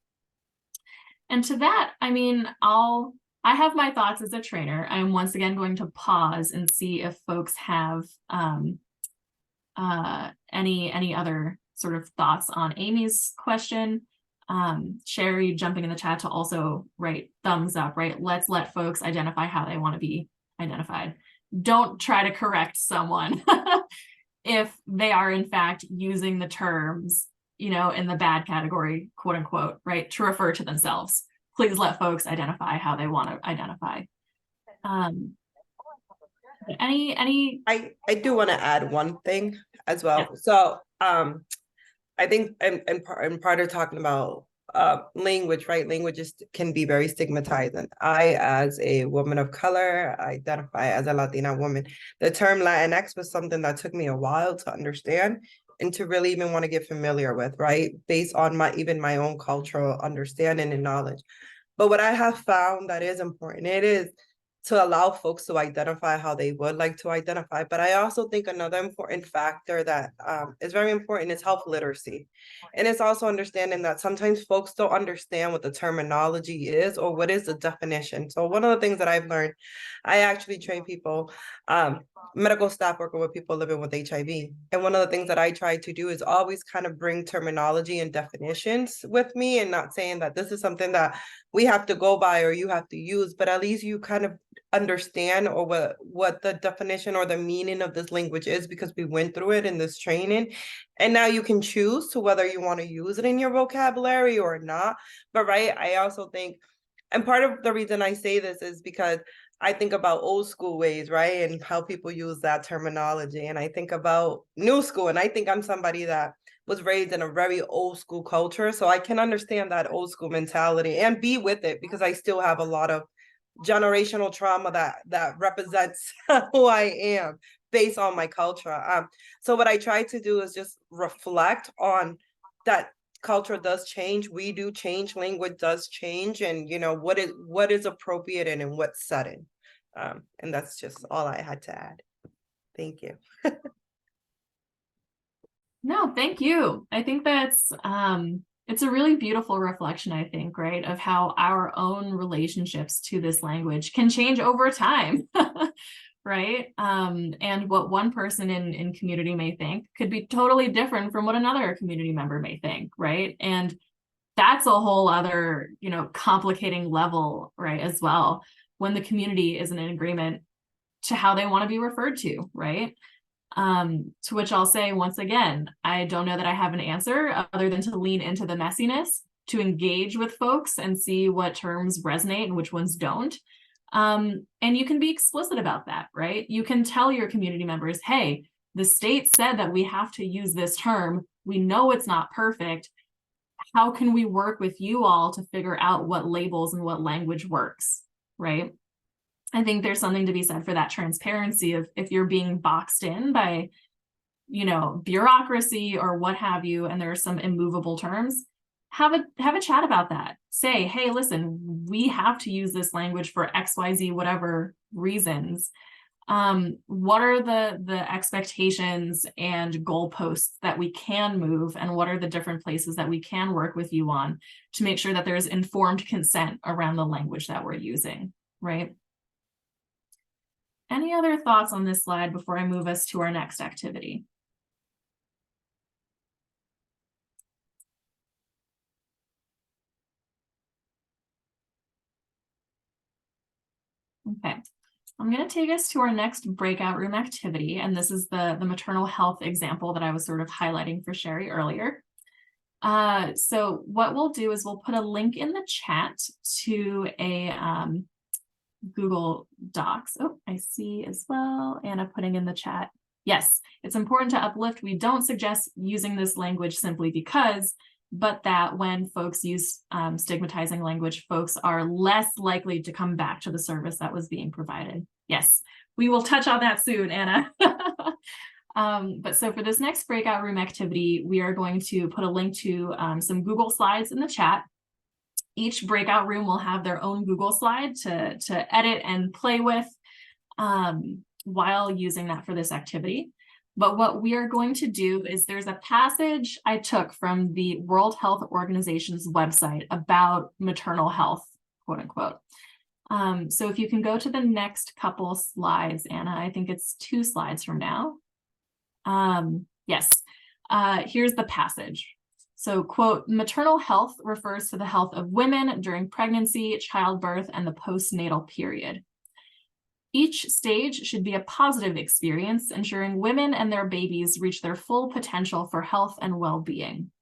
And to that, I mean, I have my thoughts as a trainer. I'm once again going to pause and see if folks have any other sort of thoughts on Amy's question. Sherry jumping in the chat to also write thumbs up, right? Let's let folks identify how they want to be identified. Don't try to correct someone if they are in fact using the terms, you know, in the bad category, quote unquote, right, to refer to themselves. Please let folks identify how they want to identify. I do want to add one thing as well. Yeah. So I think in part of talking about language, right? Language can be very stigmatizing. I, as a woman of color, identify as a Latina woman. The term Latinx was something that took me a while to understand and to really even want to get familiar with, right? Based on my own cultural understanding and knowledge. But what I have found that is important, it is to allow folks to identify how they would like to identify. But I also think another important factor that is very important is health literacy. And it's also understanding that sometimes folks don't understand what the terminology is or what is the definition. So one of the things that I've learned, I actually train people, medical staff working with people living with HIV. And one of the things that I try to do is always kind of bring terminology and definitions with me, and not saying that this is something that we have to go by or you have to use, but at least you kind of understand or what the definition or the meaning of this language is, because we went through it in this training. And now you can choose to whether you want to use it in your vocabulary or not. But right, I also think, and part of the reason I say this is because I think about old school ways, right? And how people use that terminology. And I think about new school. And I think I'm somebody that was raised in a very old school culture. So I can understand that old school mentality and be with it, because I still have a lot of generational trauma that represents who I am based on my culture. So what I try to do is just reflect on that. Culture does change. We do change. Language does change, and you know what is appropriate and in what setting. And that's just all I had to add. Thank you. No, thank you. I think that's it's a really beautiful reflection, I think, right, of how our own relationships to this language can change over time. Right? And what one person in community may think could be totally different from what another community member may think, right? And that's a whole other, complicating level, right, as well, when the community isn't in agreement to how they want to be referred to, right? To which I'll say once again, I don't know that I have an answer other than to lean into the messiness, to engage with folks and see what terms resonate and which ones don't. And you can be explicit about that, right? You can tell your community members, hey, the state said that we have to use this term. We know it's not perfect. How can we work with you all to figure out what labels and what language works, right? I think there's something to be said for that transparency of if you're being boxed in by, bureaucracy or what have you, and there are some immovable terms, have a chat about that. Say, hey, listen, we have to use this language for XYZ, whatever reasons. What are the expectations and goalposts that we can move, and what are the different places that we can work with you on to make sure that there's informed consent around the language that we're using, right? Any other thoughts on this slide before I move us to our next activity? Okay, I'm going to take us to our next breakout room activity, and this is the maternal health example that I was sort of highlighting for Sherry earlier. So what we'll do is we'll put a link in the chat to a Google Docs. Oh, I see as well, Anna putting in the chat. Yes, it's important to uplift. We don't suggest using this language simply because, but that when folks use stigmatizing language, folks are less likely to come back to the service that was being provided. Yes, we will touch on that soon, Anna. But so for this next breakout room activity, we are going to put a link to some Google Slides in the chat. Each breakout room will have their own Google slide to edit and play with while using that for this activity. But what we are going to do is there's a passage I took from the World Health Organization's website about maternal health, quote unquote. So if you can go to the next couple slides, Anna, I think it's 2 slides from now. Yes, here's the passage. So, quote, maternal health refers to the health of women during pregnancy, childbirth, and the postnatal period. Each stage should be a positive experience, ensuring women and their babies reach their full potential for health and well-being.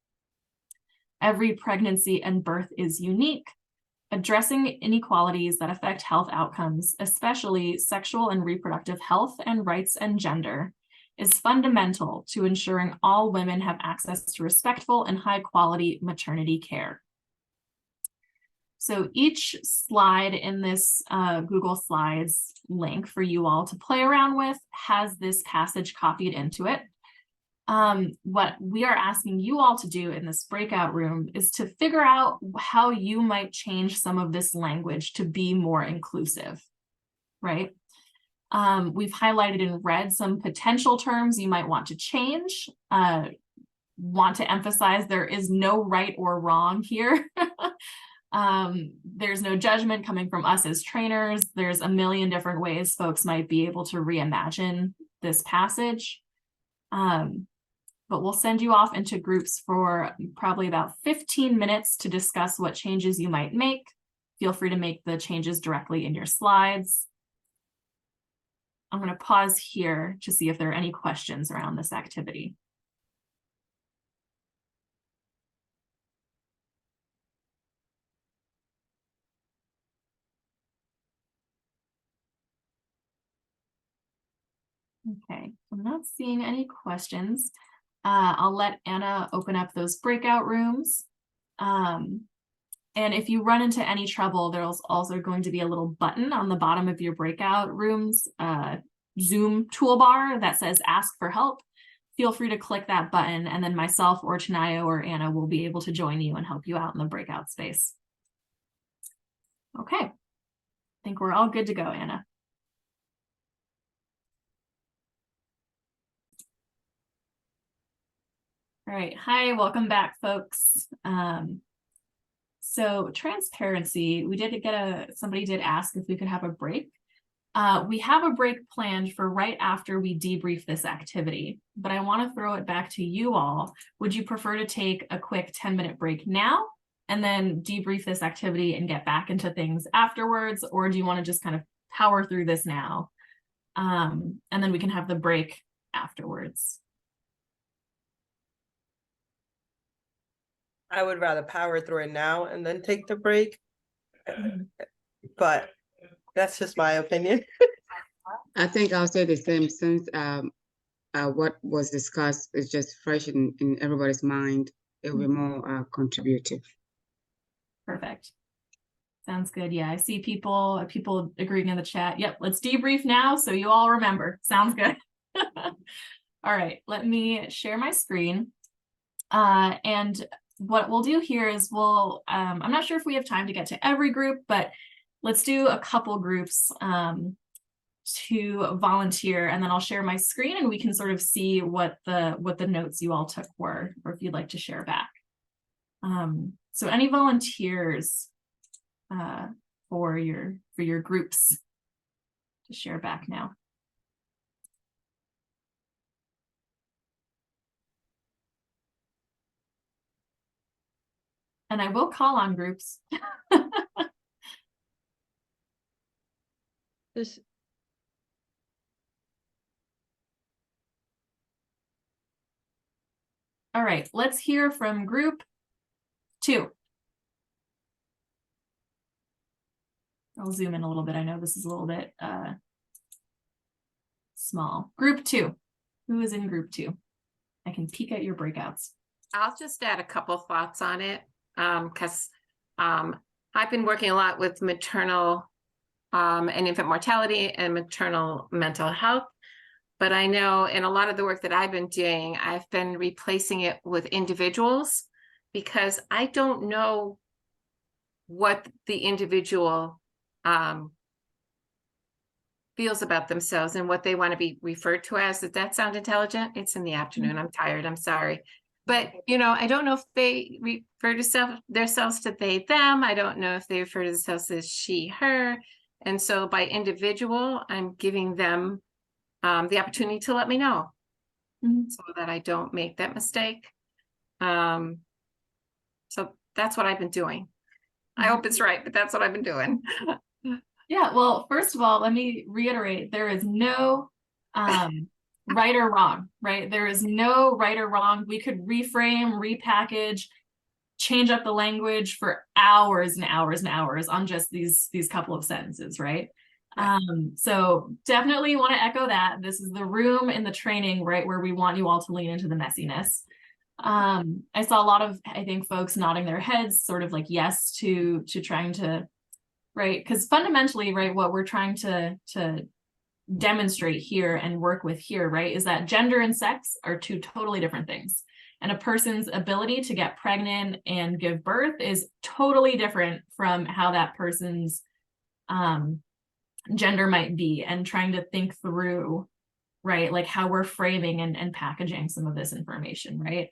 Every pregnancy and birth is unique. Addressing inequalities that affect health outcomes, especially sexual and reproductive health and rights and gender, is fundamental to ensuring all women have access to respectful and high-quality maternity care. So each slide in this Google Slides link for you all to play around with has this passage copied into it. What we are asking you all to do in this breakout room is to figure out how you might change some of this language to be more inclusive, right? We've highlighted in red some potential terms you might want to change. Want to emphasize there is no right or wrong here. There's no judgment coming from us as trainers. There's a million different ways folks might be able to reimagine this passage. But we'll send you off into groups for probably about 15 minutes to discuss what changes you might make. Feel free to make the changes directly in your slides. I'm going to pause here to see if there are any questions around this activity. Okay, I'm not seeing any questions. I'll let Anna open up those breakout rooms. And if you run into any trouble, there's also going to be a little button on the bottom of your breakout rooms Zoom toolbar that says ask for help. Feel free to click that button, and then myself or Tanayo or Anna will be able to join you and help you out in the breakout space. Okay, I think we're all good to go, Anna. All right, hi, welcome back, folks. So transparency, we did get somebody did ask if we could have a break. We have a break planned for right after we debrief this activity, but I want to throw it back to you all. Would you prefer to take a quick 10-minute break now and then debrief this activity and get back into things afterwards? Or do you want to just kind of power through this now? And then we can have the break afterwards. I would rather power through it now and then take the break. But that's just my opinion. I think I'll say the same, since what was discussed is just fresh in everybody's mind. It will be more contributive. Perfect. Sounds good. Yeah, I see people agreeing in the chat. Yep, let's debrief now so you all remember. Sounds good. All right, let me share my screen. And what we'll do here is I'm not sure if we have time to get to every group, but let's do a couple groups to volunteer, and then I'll share my screen and we can sort of see what the notes you all took were, or if you'd like to share back. So any volunteers for your groups to share back now? And I will call on groups. All right, let's hear from group 2. I'll zoom in a little bit. I know this is a little bit small. Group 2. Who is in group 2? I can peek at your breakouts. I'll just add a couple thoughts on it, because I've been working a lot with maternal and infant mortality and maternal mental health. But I know in a lot of the work that I've been doing, I've been replacing it with individuals, because I don't know what the individual feels about themselves and what they want to be referred to as. Does that sound intelligent? It's in the afternoon. I'm tired. I'm sorry. But, I don't know if they refer to themselves to they, them. I don't know if they refer to themselves as she, her. And so by individual, I'm giving them the opportunity to let me know so that I don't make that mistake. So that's what I've been doing. I hope it's right, but that's what I've been doing. Yeah, well, first of all, let me reiterate, there is no right or wrong, right? There is no right or wrong. We could reframe, repackage, change up the language for hours and hours and hours on just these couple of sentences, right? So definitely want to echo that. This is the room in the training, right, where we want you all to lean into the messiness. I saw a lot of, I think, folks nodding their heads, sort of like yes to trying to, right? Because fundamentally, right, what we're trying to demonstrate here and work with here, right, is that gender and sex are two totally different things. And a person's ability to get pregnant and give birth is totally different from how that person's gender might be, and trying to think through, right, like how we're framing and packaging some of this information, right?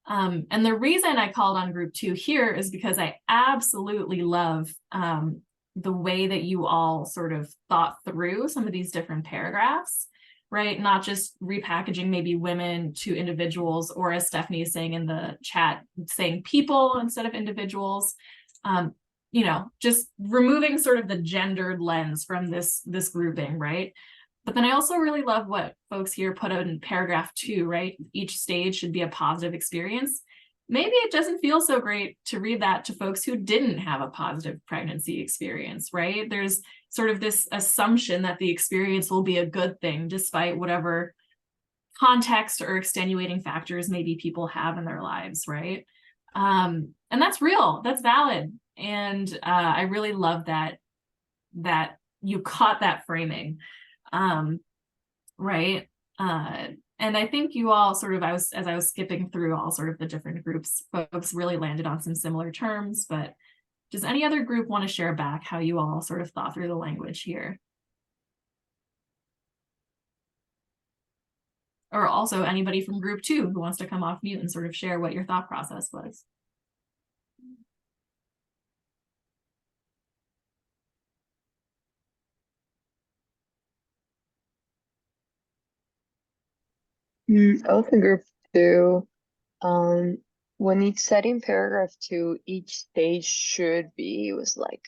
And the reason I called on group 2 here is because I absolutely love the way that you all sort of thought through some of these different paragraphs, right? Not just repackaging maybe women to individuals, or as Stephanie is saying in the chat, saying people instead of individuals. You know, just removing sort of the gendered lens from this grouping, right? But then I also really love what folks here put out in paragraph 2, right? Each stage should be a positive experience. Maybe it doesn't feel so great to read that to folks who didn't have a positive pregnancy experience, right? There's sort of this assumption that the experience will be a good thing, despite whatever context or extenuating factors maybe people have in their lives, right? And that's real, that's valid. And I really love that you caught that framing, right? And I think you all sort of, as I was skipping through all sort of the different groups, folks really landed on some similar terms. But does any other group want to share back how you all sort of thought through the language here? Or also anybody from group 2 who wants to come off mute and sort of share what your thought process was. I was in group 2. When it said in paragraph 2, each stage should be, it was like,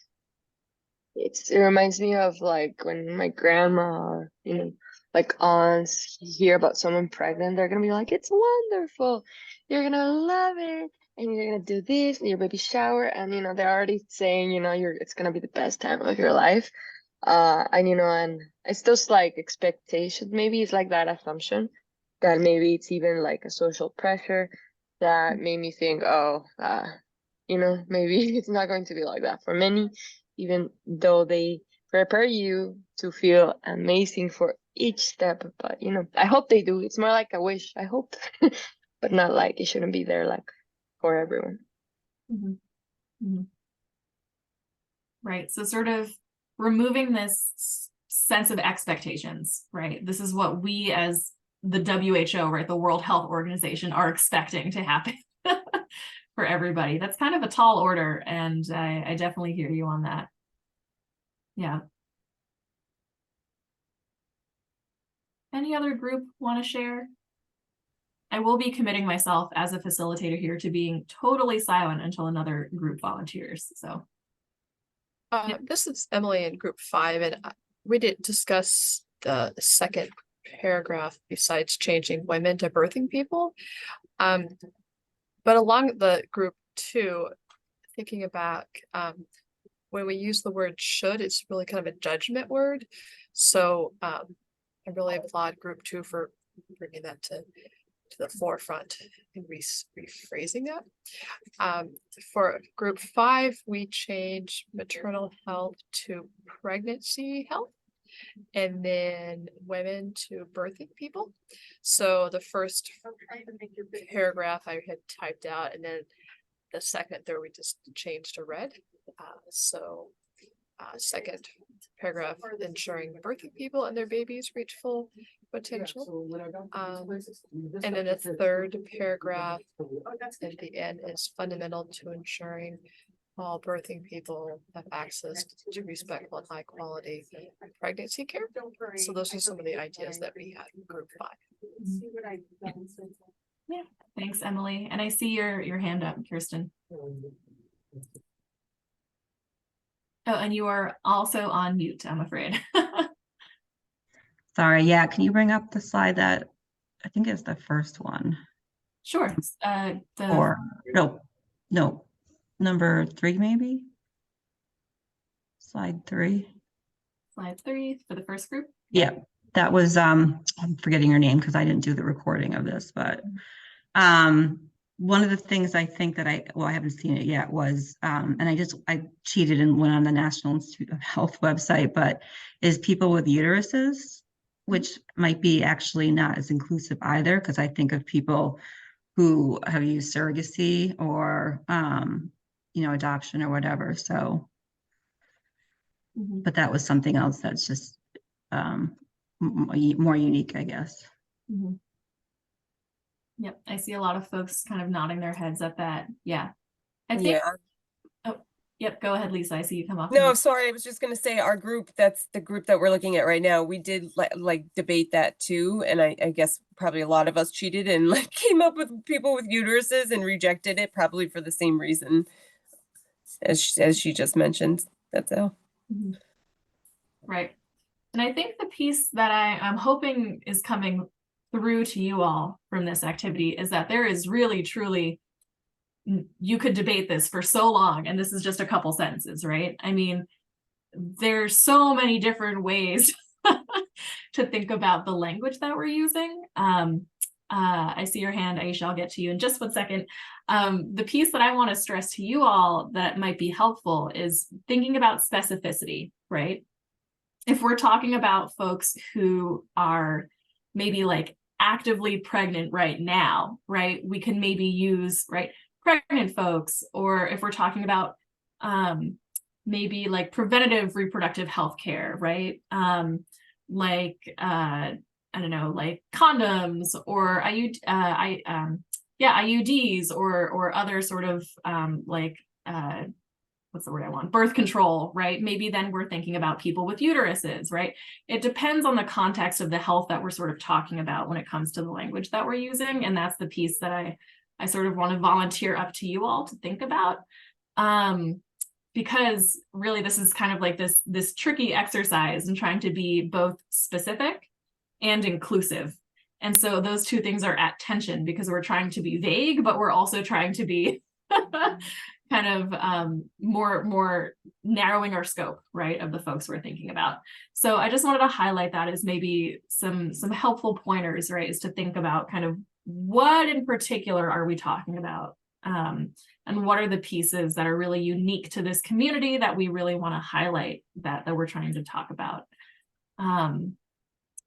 it reminds me of like when my grandma, or, you know, like aunts hear about someone pregnant, they're gonna be like, it's wonderful, you're gonna love it, and you're gonna do this in your baby shower, and you know, they're already saying, you know, it's gonna be the best time of your life. And you know, and it's just like expectation, maybe it's like that assumption that maybe it's even like a social pressure that made me think, oh, you know, maybe it's not going to be like that for many, even though they prepare you to feel amazing for each step. But you know, I hope they do. It's more like a wish, I hope, but not like it shouldn't be there like for everyone. Right, so sort of removing this sense of expectations, right? This is what we as the WHO, right, the World Health Organization, are expecting to happen for everybody. That's kind of a tall order, and I definitely hear you on that. Yeah. Any other group want to share? I will be committing myself as a facilitator here to being totally silent until another group volunteers, so. This is Emily in group 5, and we didn't discuss the second paragraph besides changing women to birthing people. But along the group 2, thinking about when we use the word should, it's really kind of a judgment word. So I really applaud group 2 for bringing that to the forefront and rephrasing that. For group 5, we change maternal health to pregnancy health, and then women to birthing people. So the first paragraph I had typed out, and then the second there we just changed to red. Second paragraph, ensuring birthing people and their babies reach full potential. And then the third paragraph at the end is fundamental to ensuring all birthing people have access to respectful and high quality pregnancy care. So those are some of the ideas that we had in group 5. Yeah, thanks, Emily. And I see your hand up, Kirsten. Oh, and you are also on mute, I'm afraid. Sorry, yeah, can you bring up the slide that I think is the first one? Sure. Or no, number 3 maybe? Slide 3. Slide 3 for the first group? Yeah, that was I'm forgetting your name because I didn't do the recording of this, but one of the things I think that I haven't seen it yet was and I cheated and went on the National Institute of Health website, but is people with uteruses, which might be actually not as inclusive either, because I think of people who have used surrogacy or you know, adoption or whatever. So but that was something else that's just more unique, I guess. Mhm. Yep, I see a lot of folks kind of nodding their heads at that. Yeah. I think, Yeah. oh, yep, go ahead, Lisa. I see you come off. No, mic. sorry, I was just gonna say our group, that's the group that we're looking at right now. We did like debate that too, and I guess probably a lot of us cheated and like came up with people with uteruses and rejected it, probably for the same reason as she just mentioned. That's all. Mhm. Right. And I think the piece that I'm hoping is coming through to you all from this activity is that there is really, truly, you could debate this for so long, and this is just a couple sentences, right? I mean, there's so many different ways to think about the language that we're using. I see your hand, Aisha, I'll get to you in just 1 second. The piece that I want to stress to you all that might be helpful is thinking about specificity, right? If we're talking about folks who are maybe like actively pregnant right now, right? We can maybe use, right, pregnant folks, or if we're talking about maybe like preventative reproductive health care, right? I don't know, like condoms or IUDs or other sort of what's the word I want? Birth control, right? Maybe then we're thinking about people with uteruses, right? It depends on the context of the health that we're sort of talking about when it comes to the language that we're using. And that's the piece that I sort of want to volunteer up to you all to think about. Because really this is kind of like this tricky exercise in trying to be both specific and inclusive. And so those two things are at tension because we're trying to be vague, but we're also trying to be kind of more narrowing our scope, right, of the folks we're thinking about. So I just wanted to highlight that as maybe some helpful pointers, right, is to think about kind of what in particular are we talking about, and what are the pieces that are really unique to this community that we really want to highlight that we're trying to talk about.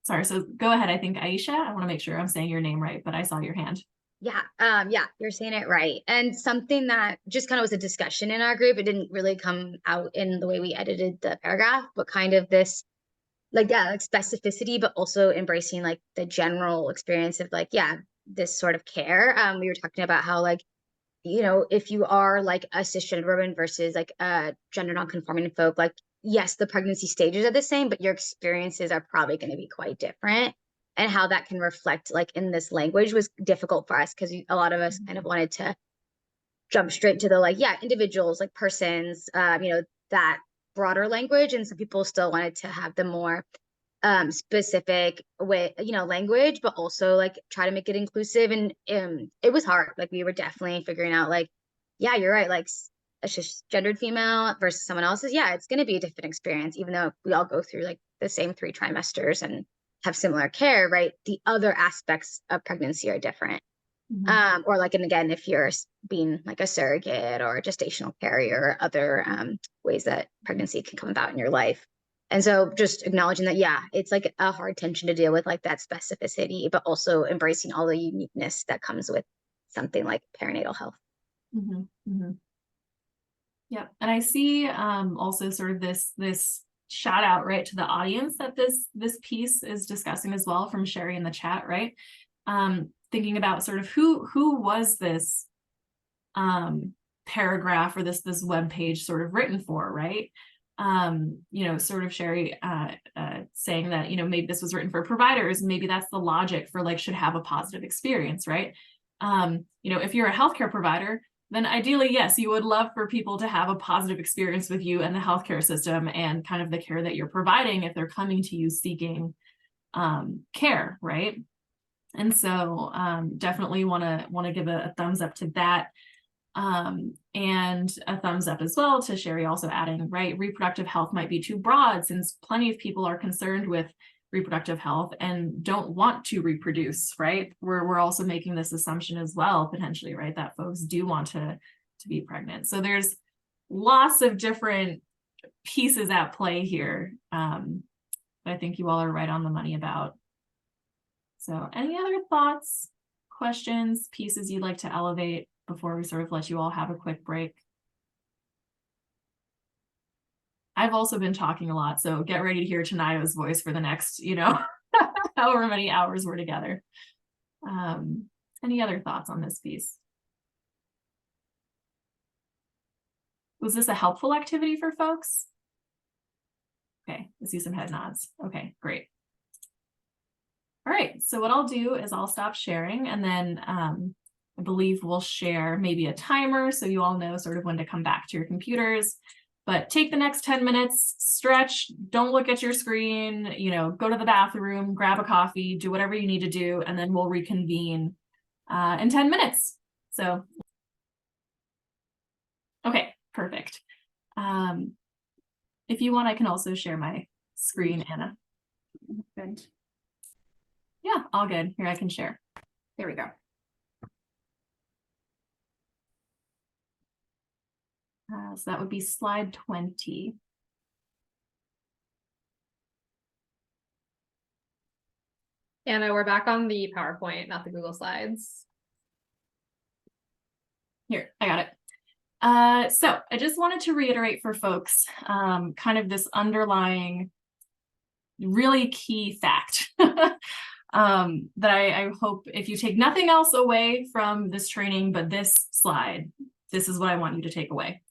Sorry, so go ahead. I think Aisha, I want to make sure I'm saying your name right, but I saw your hand. Yeah, you're saying it right. And something that just kind of was a discussion in our group, it didn't really come out in the way we edited the paragraph, but kind of this, like specificity, but also embracing like the general experience of like, this sort of care. We were talking about how like, you know, if you are like a cisgender woman versus like a gender nonconforming folk, like, yes, the pregnancy stages are the same, but your experiences are probably going to be quite different. And how that can reflect like in this language was difficult for us because a lot of us kind of wanted to jump straight to the like, individuals, like persons, you know, that broader language. And some people still wanted to have the more specific way, you know, language, but also like try to make it inclusive. And it was hard. Like we were definitely figuring out like, you're right. Like a cisgendered female versus someone else's. It's going to be a different experience, even though we all go through like the same 3 trimesters and have similar care, right? The other aspects of pregnancy are different. Or like, and again, if you're being like a surrogate or a gestational carrier or other ways that pregnancy can come about in your life. And so just acknowledging that, it's like a hard tension to deal with, like that specificity, but also embracing all the uniqueness that comes with something like perinatal health. Yeah, and I see also sort of this shout out right to the audience that this piece is discussing as well from Sherry in the chat, right? Thinking about sort of who was this paragraph or this web page sort of written for, right? You know, sort of Sherry saying that, you know, maybe this was written for providers, maybe that's the logic for like should have a positive experience, right? You know, if you're a healthcare provider, then ideally, yes, you would love for people to have a positive experience with you and the healthcare system and kind of the care that you're providing if they're coming to you seeking care, right? And so definitely want to give a thumbs up to that. And a thumbs up as well to Sherry also adding, right, reproductive health might be too broad since plenty of people are concerned with reproductive health and don't want to reproduce, right? We're also making this assumption as well, potentially, right, that folks do want to be pregnant. So there's lots of different pieces at play here. I think you all are right on the money about. So any other thoughts, questions, pieces you'd like to elevate before we sort of let you all have a quick break? I've also been talking a lot, so get ready to hear Tanayo's voice for the next, however many hours we're together. Any other thoughts on this piece? Was this a helpful activity for folks? Okay, I see some head nods. Okay, great. All right, so what I'll do is I'll stop sharing, and then I believe we'll share maybe a timer so you all know sort of when to come back to your computers. But take the next 10 minutes, stretch, don't look at your screen, go to the bathroom, grab a coffee, do whatever you need to do, and then we'll reconvene in 10 minutes. So, okay, perfect. If you want, I can also share my screen, Anna. Good. Yeah, all good. Here, I can share. There we go. So that would be slide 20. Anna, we're back on the PowerPoint, not the Google Slides. Here, I got it. So I just wanted to reiterate for folks kind of this underlying really key fact that I hope if you take nothing else away from this training but this slide, this is what I want you to take away.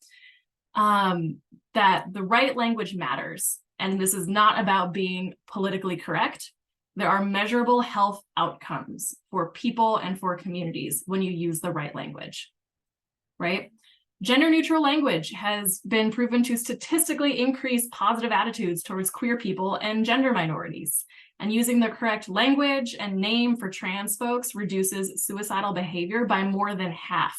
That the right language matters, and this is not about being politically correct. There are measurable health outcomes for people and for communities when you use the right language, right? Gender neutral language has been proven to statistically increase positive attitudes towards queer people and gender minorities. And using the correct language and name for trans folks reduces suicidal behavior by more than half,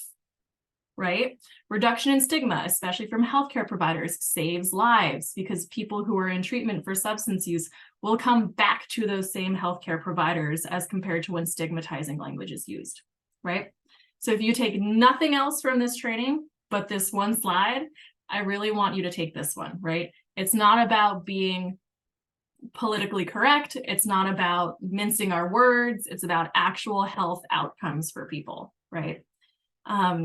right? Reduction in stigma, especially from healthcare providers, saves lives because people who are in treatment for substance use will come back to those same healthcare providers as compared to when stigmatizing language is used, right? So if you take nothing else from this training but this one slide, I really want you to take this one, right? It's not about being politically correct. It's not about mincing our words. It's about actual health outcomes for people, right?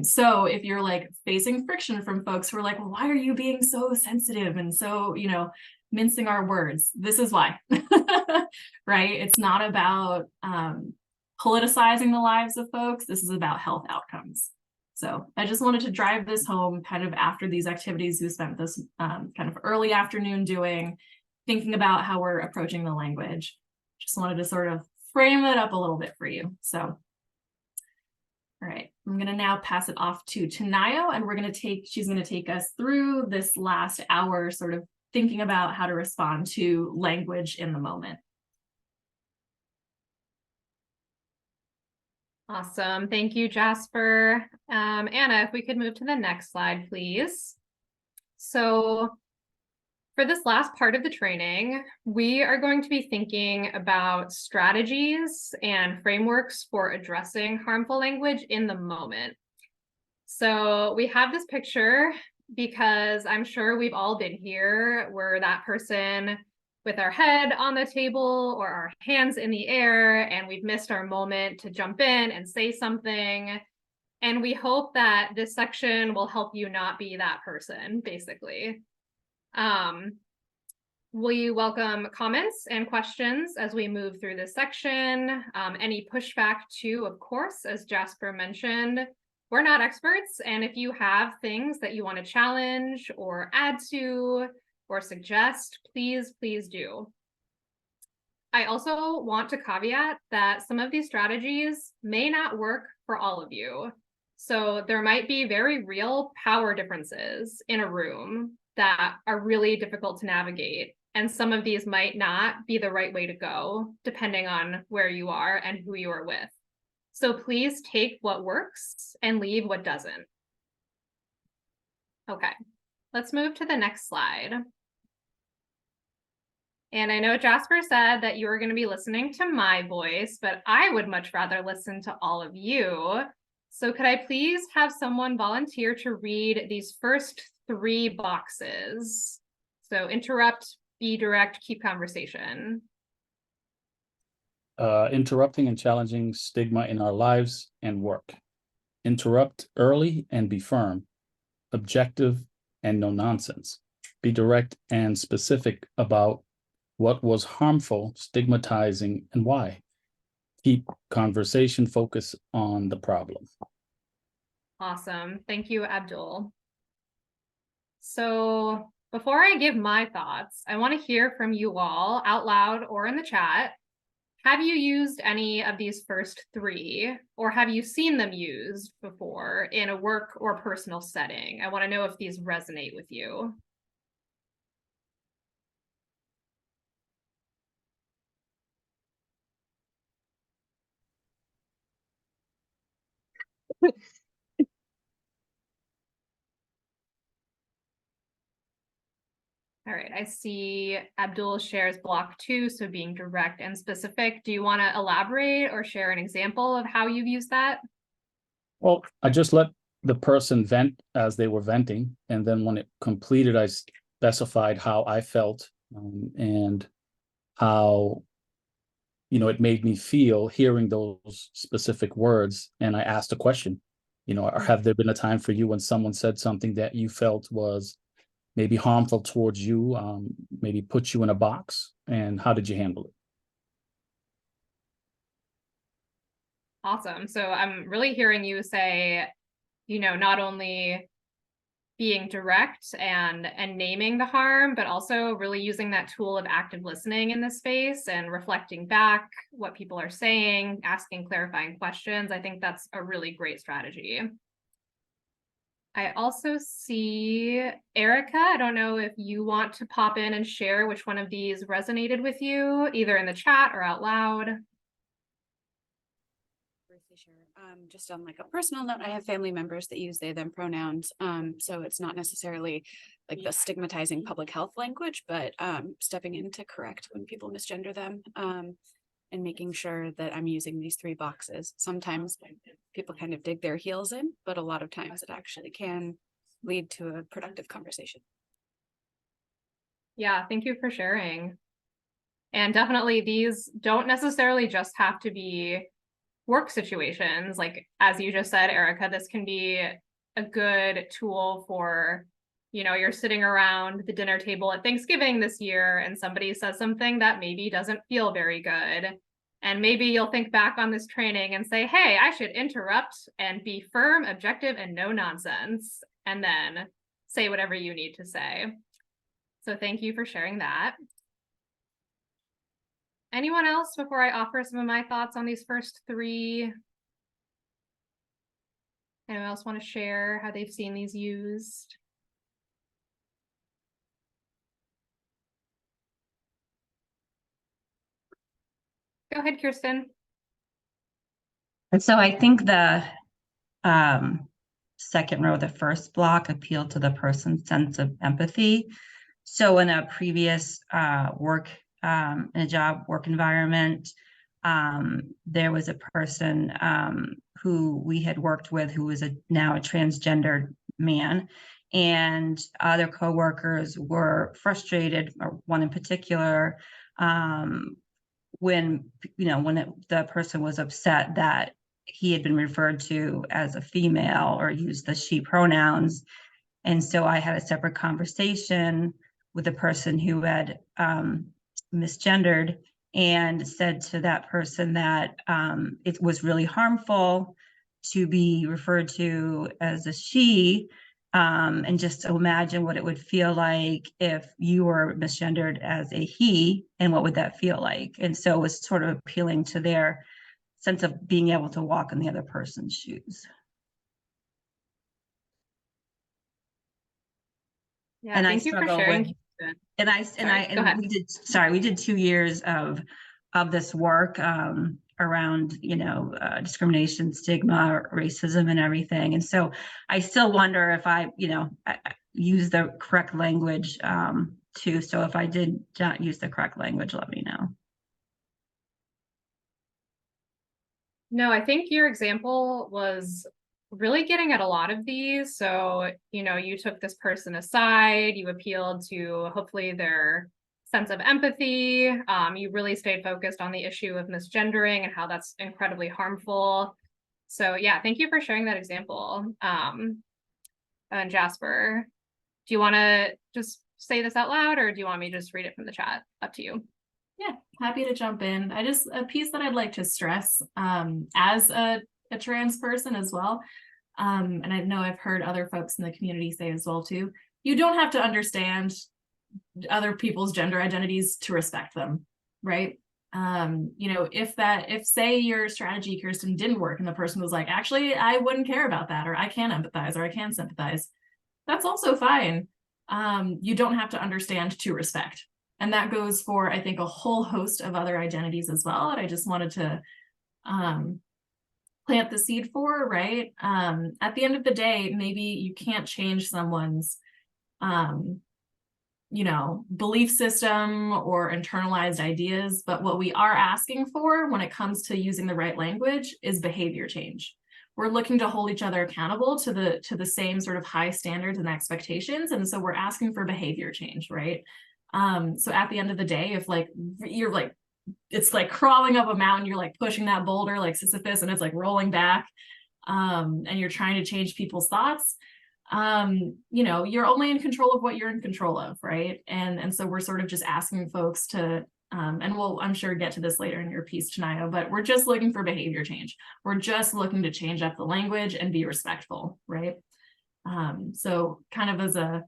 So if you're like facing friction from folks who are like, well, why are you being so sensitive and so, mincing our words? This is why, right? It's not about politicizing the lives of folks. This is about health outcomes. So I just wanted to drive this home kind of after these activities we spent this kind of early afternoon doing, thinking about how we're approaching the language. Just wanted to sort of frame it up a little bit for you. So, all right, I'm gonna now pass it off to Tanayo, and she's gonna take us through this last hour, sort of thinking about how to respond to language in the moment. Awesome. Thank you, Jasper. Anna, if we could move to the next slide, please. So for this last part of the training, we are going to be thinking about strategies and frameworks for addressing harmful language in the moment. So we have this picture because I'm sure we've all been here. We're that person with our head on the table or our hands in the air, and we've missed our moment to jump in and say something. And we hope that this section will help you not be that person, basically. We welcome comments and questions as we move through this section. Any pushback too, of course, as Jasper mentioned, we're not experts. And if you have things that you want to challenge or add to or suggest, please do. I also want to caveat that some of these strategies may not work for all of you. So there might be very real power differences in a room that are really difficult to navigate. And some of these might not be the right way to go, depending on where you are and who you are with. So please take what works and leave what doesn't. Okay, let's move to the next slide. And I know Jasper said that you were going to be listening to my voice, but I would much rather listen to all of you. So could I please have someone volunteer to read these first 3 boxes? So interrupt, be direct, keep conversation. Interrupting and challenging stigma in our lives and work. Interrupt early and be firm. Objective and no nonsense. be direct and specific about what was harmful, stigmatizing, and why. Keep conversation focused on the problem. Awesome. Thank you, Abdul. So before I give my thoughts, I want to hear from you all out loud or in the chat. Have you used any of these first three, or have you seen them used before in a work or personal setting? I want to know if these resonate with you. All right, I see Abdul shares block 2, so being direct and specific. Do you want to elaborate or share an example of how you've used that? Well, I just let the person vent as they were venting, and then when it completed, I specified how I felt and how, you know, it made me feel hearing those specific words. And I asked a question, you know, have there been a time for you when someone said something that you felt was maybe harmful towards you, maybe put you in a box, and how did you handle it? Awesome. So I'm really hearing you say, you know, not only being direct and naming the harm, but also really using that tool of active listening in this space and reflecting back what people are saying, asking clarifying questions. I think that's a really great strategy. I also see Erica. I don't know if you want to pop in and share which one of these resonated with you, either in the chat or out loud. Just on like a personal note, I have family members that use they them pronouns. So it's not necessarily like the stigmatizing public health language, but stepping in to correct when people misgender them, and making sure that I'm using these 3 boxes. Sometimes people kind of dig their heels in, but a lot of times it actually can lead to a productive conversation. Yeah, thank you for sharing. And definitely these don't necessarily just have to be work situations. Like, as you just said, Erica, this can be a good tool for, you know, you're sitting around the dinner table at Thanksgiving this year and somebody says something that maybe doesn't feel very good. And maybe you'll think back on this training and say, hey, I should interrupt and be firm, objective, and no nonsense, and then say whatever you need to say. So thank you for sharing that. Anyone else before I offer some of my thoughts on these first 3? Anyone else want to share how they've seen these used? Go ahead, Kirsten. And so I think the second row, the first block, appealed to the person's sense of empathy. So in a previous in a job work environment, there was a person who we had worked with who was now a transgendered man, and other coworkers were frustrated, or one in particular, when the person was upset that he had been referred to as a female or used the she pronouns. And so I had a separate conversation with the person who had misgendered, and said to that person that it was really harmful to be referred to as a she, and just to imagine what it would feel like if you were misgendered as a he, and what would that feel like. And so it was sort of appealing to their sense of being able to walk in the other person's shoes. Yeah, And thank you for sharing. We did 2 years of this work around, discrimination, stigma, racism, and everything. And so I still wonder if I use the correct language too. So if I did not use the correct language, let me know. No, I think your example was really getting at a lot of these. So, you took this person aside, you appealed to hopefully their sense of empathy. You really stayed focused on the issue of misgendering and how that's incredibly harmful. So yeah, thank you for sharing that example. And Jasper, do you want to just say this out loud, or do you want me to just read it from the chat? Up to you. Yeah, happy to jump in. A piece that I'd like to stress as a trans person as well, and I know I've heard other folks in the community say as well too, you don't have to understand other people's gender identities to respect them, right? You know, if say your strategy, Kirsten, didn't work and the person was like, actually, I wouldn't care about that, or I can empathize, or I can sympathize, that's also fine. You don't have to understand to respect. And that goes for, I think, a whole host of other identities as well. And I just wanted to plant the seed for, right? At the end of the day, maybe you can't change someone's you know, belief system or internalized ideas, but what we are asking for when it comes to using the right language is behavior change. We're looking to hold each other accountable to the same sort of high standards and expectations, and so we're asking for behavior change, right? So at the end of the day, if like you're like, it's like crawling up a mountain, you're like pushing that boulder like Sisyphus and it's like rolling back, and you're trying to change people's thoughts, you know, you're only in control of what you're in control of, right? And so we're sort of just asking folks to, and we'll, I'm sure, get to this later in your piece, Tanayo, but we're just looking for behavior change. We're just looking to change up the language and be respectful, right? So kind of as a,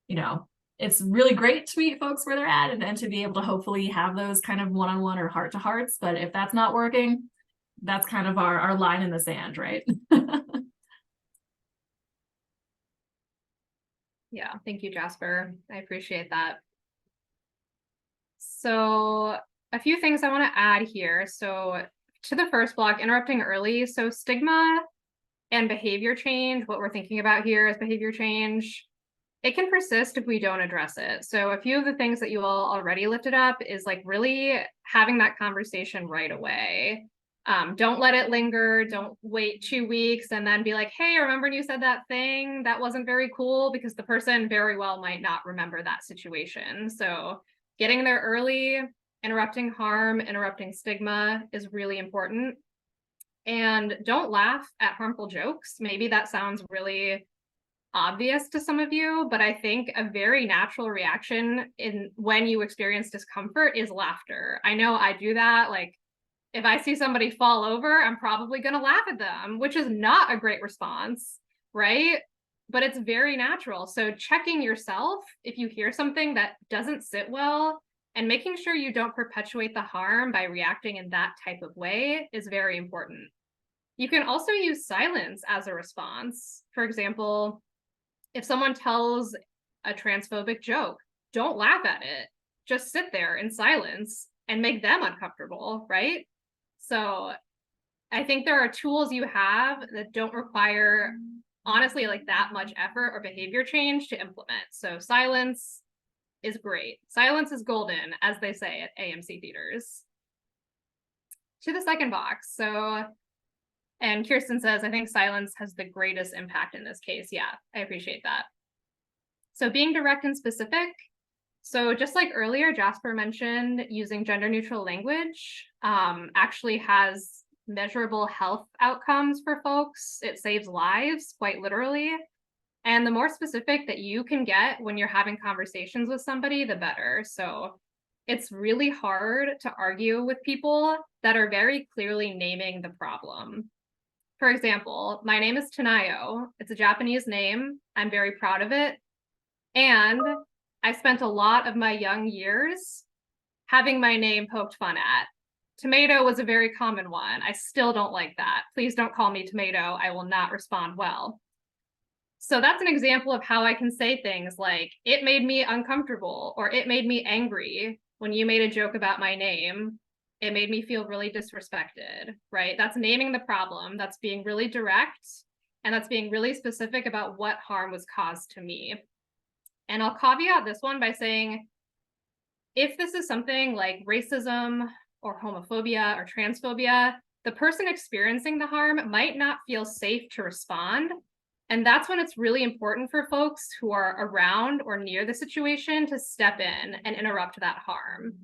you know, it's really great to meet folks where they're at and to be able to hopefully have those kind of one-on-one or heart-to-hearts, but if that's not working, that's kind of our line in the sand, right? Yeah, thank you, Jasper. I appreciate that. So a few things I want to add here. So to the first block, interrupting early. So stigma and behavior change, what we're thinking about here is behavior change. It can persist if we don't address it. So a few of the things that you all already lifted up is like really having that conversation right away. Don't let it linger. Don't wait 2 weeks and then be like, hey, remember when you said that thing? That wasn't very cool, because the person very well might not remember that situation. So getting there early, interrupting harm, interrupting stigma is really important. And don't laugh at harmful jokes. Maybe that sounds really obvious to some of you, but I think a very natural reaction when you experience discomfort is laughter. I know I do that. Like, if I see somebody fall over, I'm probably going to laugh at them, which is not a great response, right? But it's very natural. So checking yourself if you hear something that doesn't sit well and making sure you don't perpetuate the harm by reacting in that type of way is very important. You can also use silence as a response. For example, if someone tells a transphobic joke, don't laugh at it. Just sit there in silence and make them uncomfortable, right? So I think there are tools you have that don't require, honestly, like that much effort or behavior change to implement. So silence is great. Silence is golden, as they say at AMC theaters. To the second box. So, and Kirsten says, I think silence has the greatest impact in this case. Yeah, I appreciate that. So being direct and specific. So just like earlier, Jasper mentioned, using gender neutral language actually has measurable health outcomes for folks. It saves lives, quite literally. And the more specific that you can get when you're having conversations with somebody, the better. So it's really hard to argue with people that are very clearly naming the problem. For example, my name is Tanayo. It's a Japanese name. I'm very proud of it. And I spent a lot of my young years having my name poked fun at. Tomato was a very common one. I still don't like that. Please don't call me Tomato. I will not respond well. So that's an example of how I can say things like, it made me uncomfortable, or it made me angry when you made a joke about my name. It made me feel really disrespected, right? That's naming the problem. That's being really direct. And that's being really specific about what harm was caused to me. And I'll caveat this one by saying, if this is something like racism or homophobia or transphobia, the person experiencing the harm might not feel safe to respond. And that's when it's really important for folks who are around or near the situation to step in and interrupt that harm.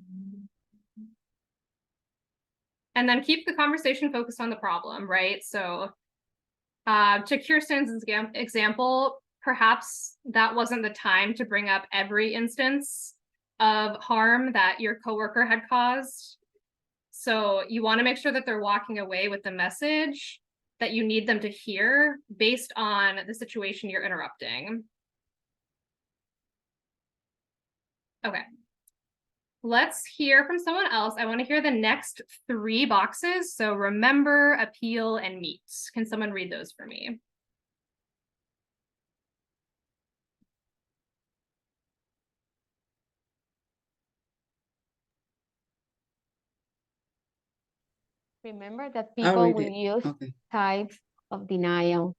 And then keep the conversation focused on the problem, right? So to Kirsten's example, perhaps that wasn't the time to bring up every instance of harm that your coworker had caused. So you want to make sure that they're walking away with the message that you need them to hear based on the situation you're interrupting. Okay. Let's hear from someone else. I want to hear the next 3 boxes. So remember, appeal, and meet. Can someone read those for me? Remember that I'll people read will it. use Okay. types of denial.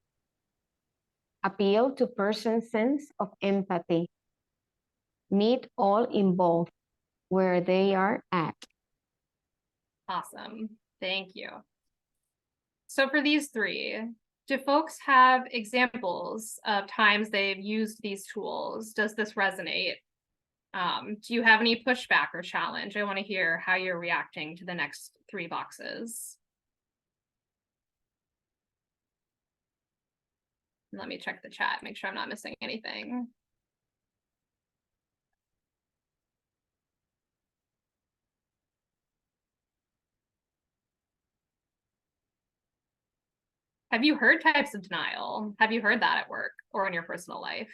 Appeal to person's sense of empathy. Meet all involved where they are at. Awesome. Thank you. So for these 3, do folks have examples of times they've used these tools? Does this resonate? Do you have any pushback or challenge? I want to hear how you're reacting to the next 3 boxes. Let me check the chat, make sure I'm not missing anything. Have you heard types of denial? Have you heard that at work or in your personal life?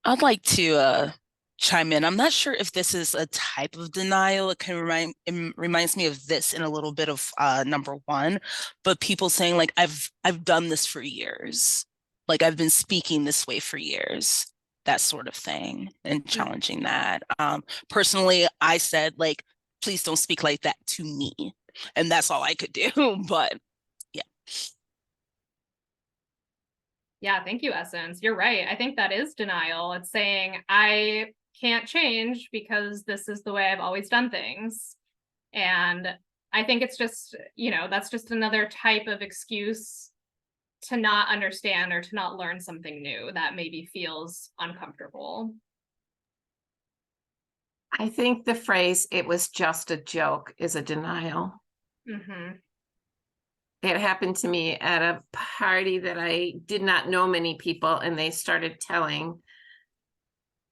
I'd like to chime in. I'm not sure if this is a type of denial. It reminds me of this in a little bit of number 1, but people saying like, I've done this for years. Like I've been speaking this way for years, that sort of thing, and challenging that. Personally, I said like, please don't speak like that to me. And that's all I could do, but yeah. Yeah, thank you, Essence. You're right. I think that is denial. It's saying I can't change because this is the way I've always done things. And I think it's just, that's just another type of excuse to not understand or to not learn something new that maybe feels uncomfortable. I think the phrase, "it was just a joke," is a denial. Mm-hmm. It happened to me at a party that I did not know many people, and they started telling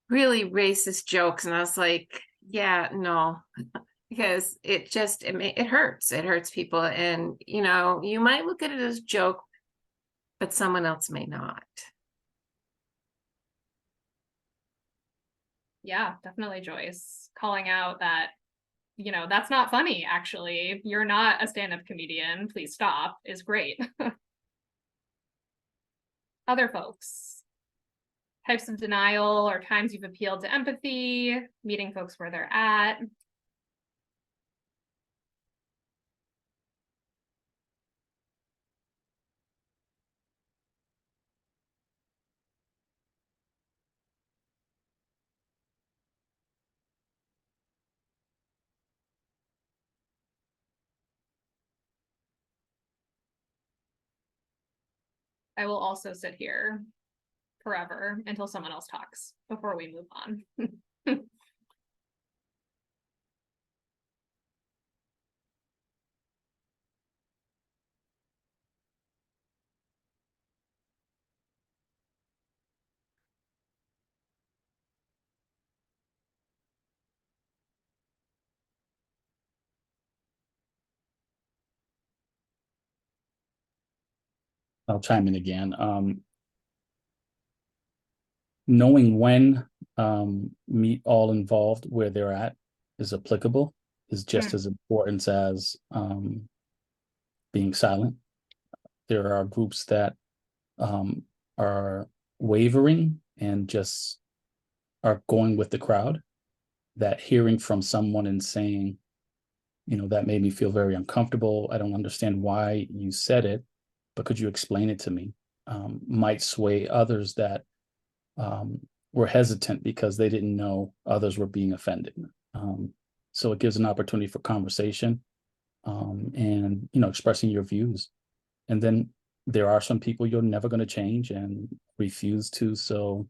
really racist jokes. And I was like, yeah, no, because it hurts. It hurts people. And, you might look at it as a joke, but someone else may not. Yeah, definitely, Joyce. Calling out that, that's not funny, actually. You're not a stand-up comedian. Please stop is great. Other folks. Types of denial or times you've appealed to empathy, meeting folks where they're at. I will also sit here forever until someone else talks before we move on. I'll chime in again. Knowing when meet all involved where they're at is applicable is just as important as being silent. There are groups that are wavering and just are going with the crowd, that hearing from someone and saying, that made me feel very uncomfortable. I don't understand why you said it, but could you explain it to me? Might sway others that were hesitant because they didn't know others were being offended. So it gives an opportunity for conversation and, expressing your views. And then there are some people you're never going to change and refuse to. So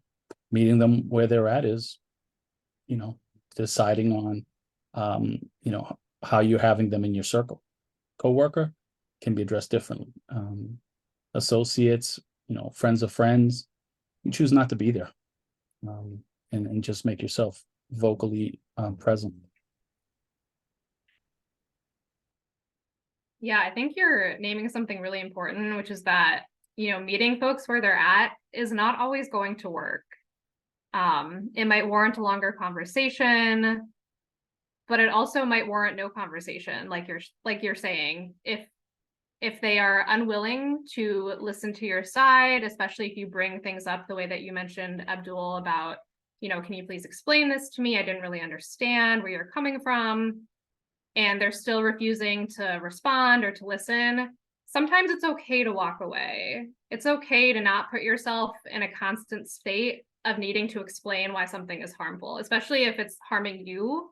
meeting them where they're at is, deciding on, how you're having them in your circle. Coworker can be addressed differently. Associates friends of friends, you choose not to be there, and just make yourself vocally present. Yeah, I think you're naming something really important, which is that, meeting folks where they're at is not always going to work. It might warrant a longer conversation, but it also might warrant no conversation, like you're saying. If they are unwilling to listen to your side, especially if you bring things up the way that you mentioned, Abdul, about, can you please explain this to me? I didn't really understand where you're coming from. And they're still refusing to respond or to listen, sometimes it's okay to walk away. It's okay to not put yourself in a constant state of needing to explain why something is harmful, especially if it's harming you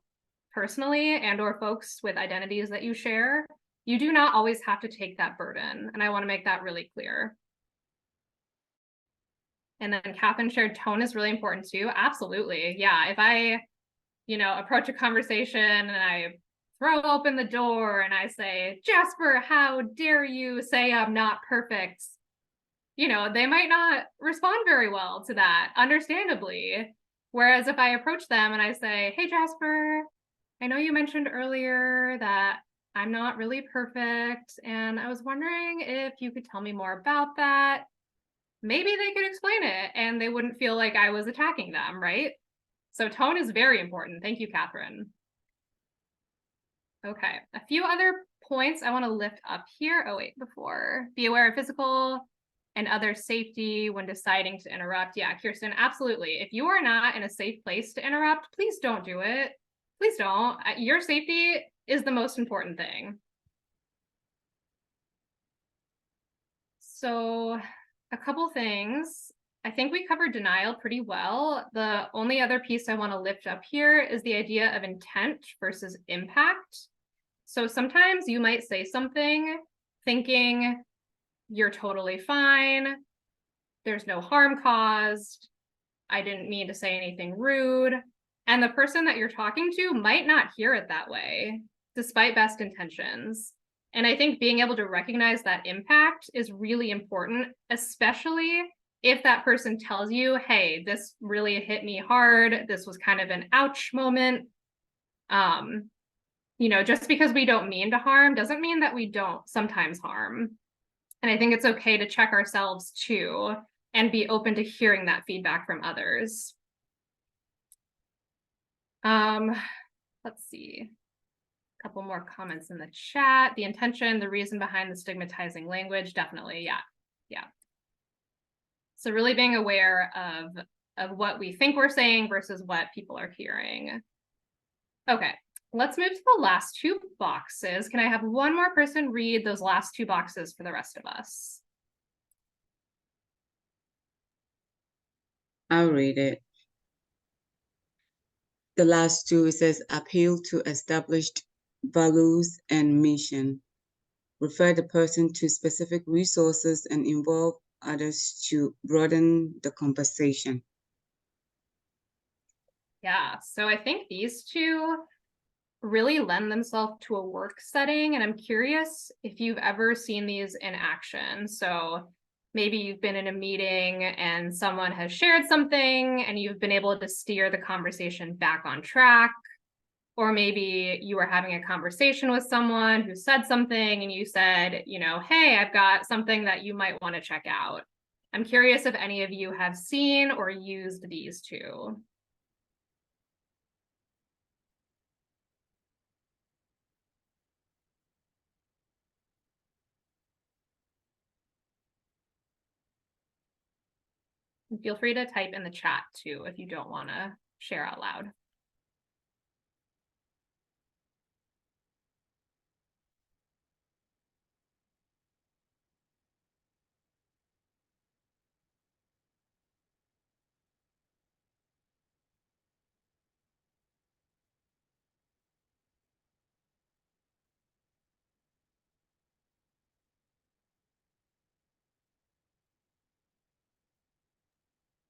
personally and or folks with identities that you share. You do not always have to take that burden. And I want to make that really clear. And then Catherine shared tone is really important too. Absolutely. Yeah. If I, approach a conversation and I throw open the door and I say, Jasper, how dare you say I'm not perfect? They might not respond very well to that, understandably. Whereas if I approach them and I say, hey, Jasper, I know you mentioned earlier that I'm not really perfect, and I was wondering if you could tell me more about that. Maybe they could explain it and they wouldn't feel like I was attacking them, right? So tone is very important. Thank you, Catherine. Okay, a few other points I want to lift up here. Oh, wait, before. Be aware of physical and other safety when deciding to interrupt. Yeah, Kirsten, absolutely. If you are not in a safe place to interrupt, please don't do it. Please don't. Your safety is the most important thing. So a couple things. I think we covered denial pretty well. The only other piece I want to lift up here is the idea of intent versus impact. So sometimes you might say something thinking you're totally fine, there's no harm caused, I didn't mean to say anything rude, and the person that you're talking to might not hear it that way, despite best intentions. And I think being able to recognize that impact is really important, especially if that person tells you, hey, this really hit me hard, this was kind of an ouch moment. Just because we don't mean to harm doesn't mean that we don't sometimes harm. And I think it's okay to check ourselves too and be open to hearing that feedback from others. Let's see. A couple more comments in the chat. The intention, the reason behind the stigmatizing language, definitely, yeah. So really being aware of what we think we're saying versus what people are hearing. Okay. Let's move to the last two boxes. Can I have one more person read those last two boxes for the rest of us? I'll read it. The last two, it says appeal to established values and mission. Refer the person to specific resources and involve others to broaden the conversation. Yeah, so I think these two really lend themselves to a work setting, and I'm curious if you've ever seen these in action. So maybe you've been in a meeting and someone has shared something and you've been able to steer the conversation back on track, or maybe you were having a conversation with someone who said something and you said, hey, I've got something that you might want to check out. I'm curious if any of you have seen or used these two. And feel free to type in the chat too if you don't want to share out loud.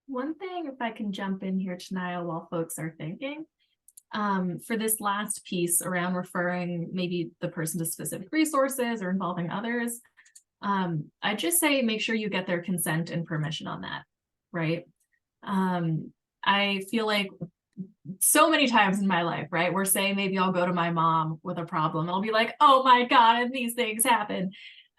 One thing, if I can jump in here tonight while folks are thinking, for this last piece around referring maybe the person to specific resources or involving others, I'd just say make sure you get their consent and permission on that, right? I feel like so many times in my life, right? We're saying maybe I'll go to my mom with a problem. I'll be like, oh my God, and these things happen.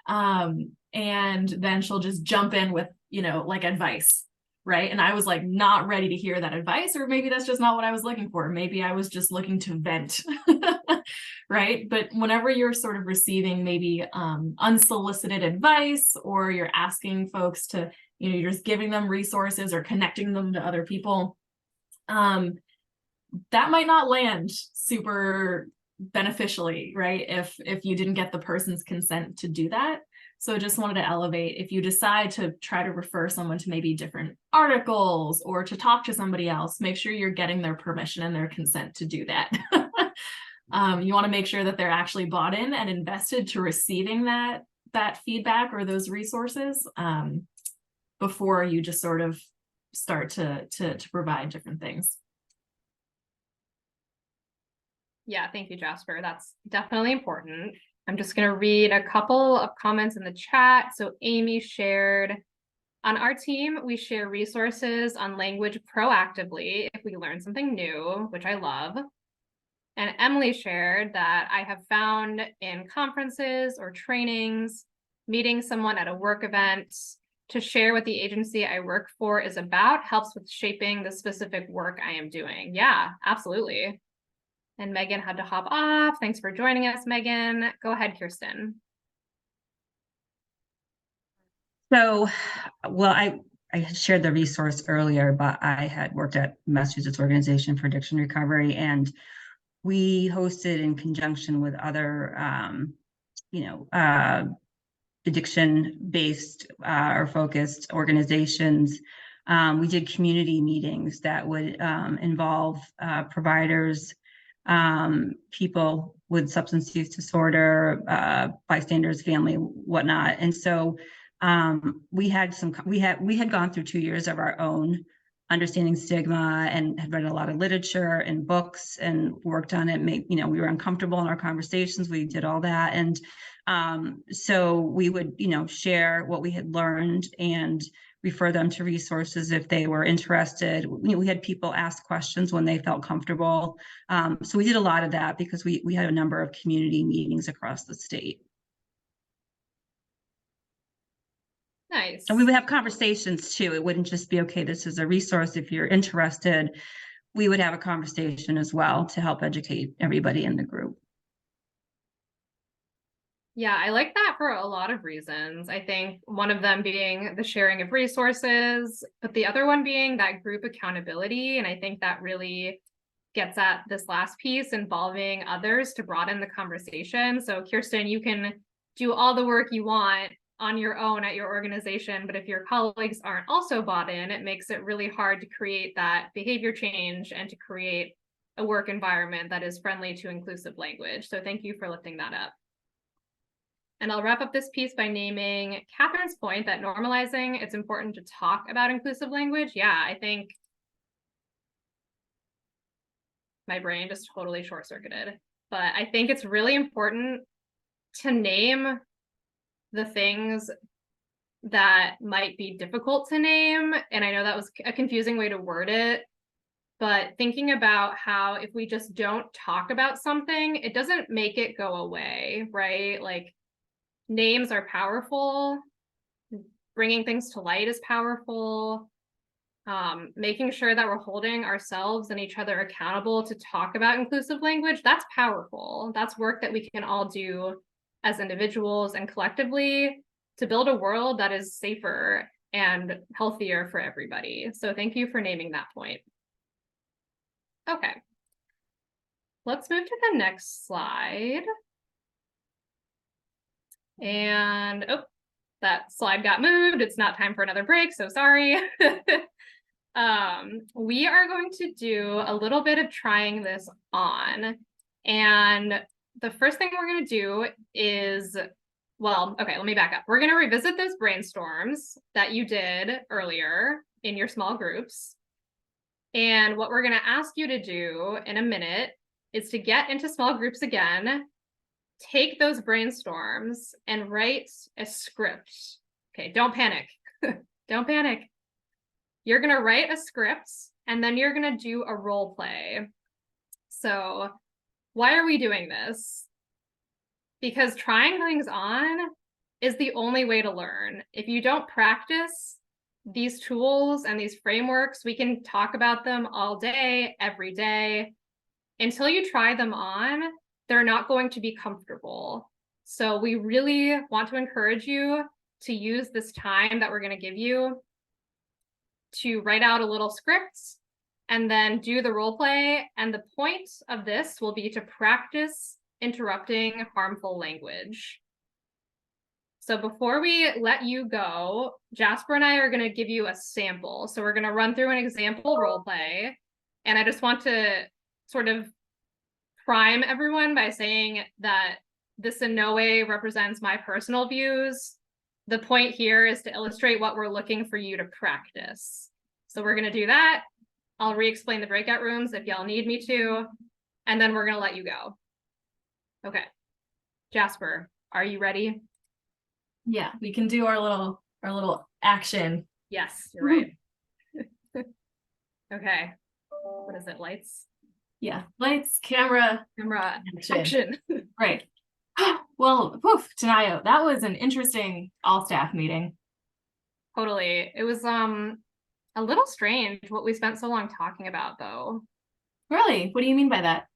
And then she'll just jump in with, you know, like advice, right? And I was like, not ready to hear that advice, or maybe that's just not what I was looking for. Maybe I was just looking to vent, right? But whenever you're sort of receiving maybe unsolicited advice, or you're asking folks to, you know, you're just giving them resources or connecting them to other people, that might not land super beneficially, right? If you didn't get the person's consent to do that. So just wanted to elevate, if you decide to try to refer someone to maybe different articles or to talk to somebody else, make sure you're getting their permission and their consent to do that. You want to make sure that they're actually bought in and invested to receiving that feedback or those resources, before you just sort of start to provide different things. Yeah, thank you, Jasper. That's definitely important. I'm just going to read a couple of comments in the chat. So Amy shared, on our team, we share resources on language proactively if we learn something new, which I love. And Emily shared that I have found in conferences or trainings, meeting someone at a work event to share what the agency I work for is about helps with shaping the specific work I am doing. Yeah, absolutely. And Megan had to hop off. Thanks for joining us, Megan. Go ahead, Kirsten. So, well, I had shared the resource earlier, but I had worked at Massachusetts Organization for Addiction Recovery, and we hosted in conjunction with other, addiction-based or focused organizations. We did community meetings that would involve providers, people with substance use disorder, bystanders, family, whatnot. And so we had gone through 2 years of our own understanding stigma and had read a lot of literature and books and worked on it. We were uncomfortable in our conversations. We did all that. And so we would, share what we had learned and refer them to resources if they were interested. We had people ask questions when they felt comfortable. So we did a lot of that because we had a number of community meetings across the state. Nice. And we would have conversations too. It wouldn't just be, okay, this is a resource. If you're interested, we would have a conversation as well to help educate everybody in the group. Yeah, I like that for a lot of reasons. I think one of them being the sharing of resources, but the other one being that group accountability. And I think that really gets at this last piece, involving others to broaden the conversation. So Kirsten, you can do all the work you want on your own at your organization, but if your colleagues aren't also bought in, it makes it really hard to create that behavior change and to create a work environment that is friendly to inclusive language. So thank you for lifting that up. And I'll wrap up this piece by naming Catherine's point that normalizing, it's important to talk about inclusive language. Yeah, I think my brain just totally short-circuited, but I think it's really important to name the things that might be difficult to name. And I know that was a confusing way to word it, but thinking about how if we just don't talk about something, it doesn't make it go away, right? Like, names are powerful. Bringing things to light is powerful. Making sure that we're holding ourselves and each other accountable to talk about inclusive language, that's powerful. That's work that we can all do as individuals and collectively to build a world that is safer and healthier for everybody. So thank you for naming that point. Okay. Let's move to the next slide. And, oh, that slide got moved. It's not time for another break, so sorry. We are going to do a little bit of trying this on. And the first thing we're going to do is, well, okay, let me back up. We're going to revisit those brainstorms that you did earlier in your small groups. And what we're going to ask you to do in a minute is to get into small groups again take those brainstorms and write a script. Okay, don't panic. Don't panic. You're going to write a script and then you're going to do a role play. So why are we doing this? Because trying things on is the only way to learn. If you don't practice these tools and these frameworks, we can talk about them all day, every day. Until you try them on, they're not going to be comfortable. So we really want to encourage you to use this time that we're going to give you to write out a little script and then do the role play. And the point of this will be to practice interrupting harmful language. So before we let you go, Jasper and I are going to give you a sample. So we're going to run through an example role play. And I just want to sort of prime everyone by saying that this in no way represents my personal views. The point here is to illustrate what we're looking for you to practice. So we're going to do that. I'll re-explain the breakout rooms if y'all need me to, and then we're going to let you go. Okay. Jasper, are you ready? Yeah, we can do our little action. Yes, you're right. Okay. What is it? Lights? Yeah, lights, camera, action. Right. Well, Tanayo, that was an interesting all-staff meeting. Totally. It was a little strange what we spent so long talking about, though. Really? What do you mean by that?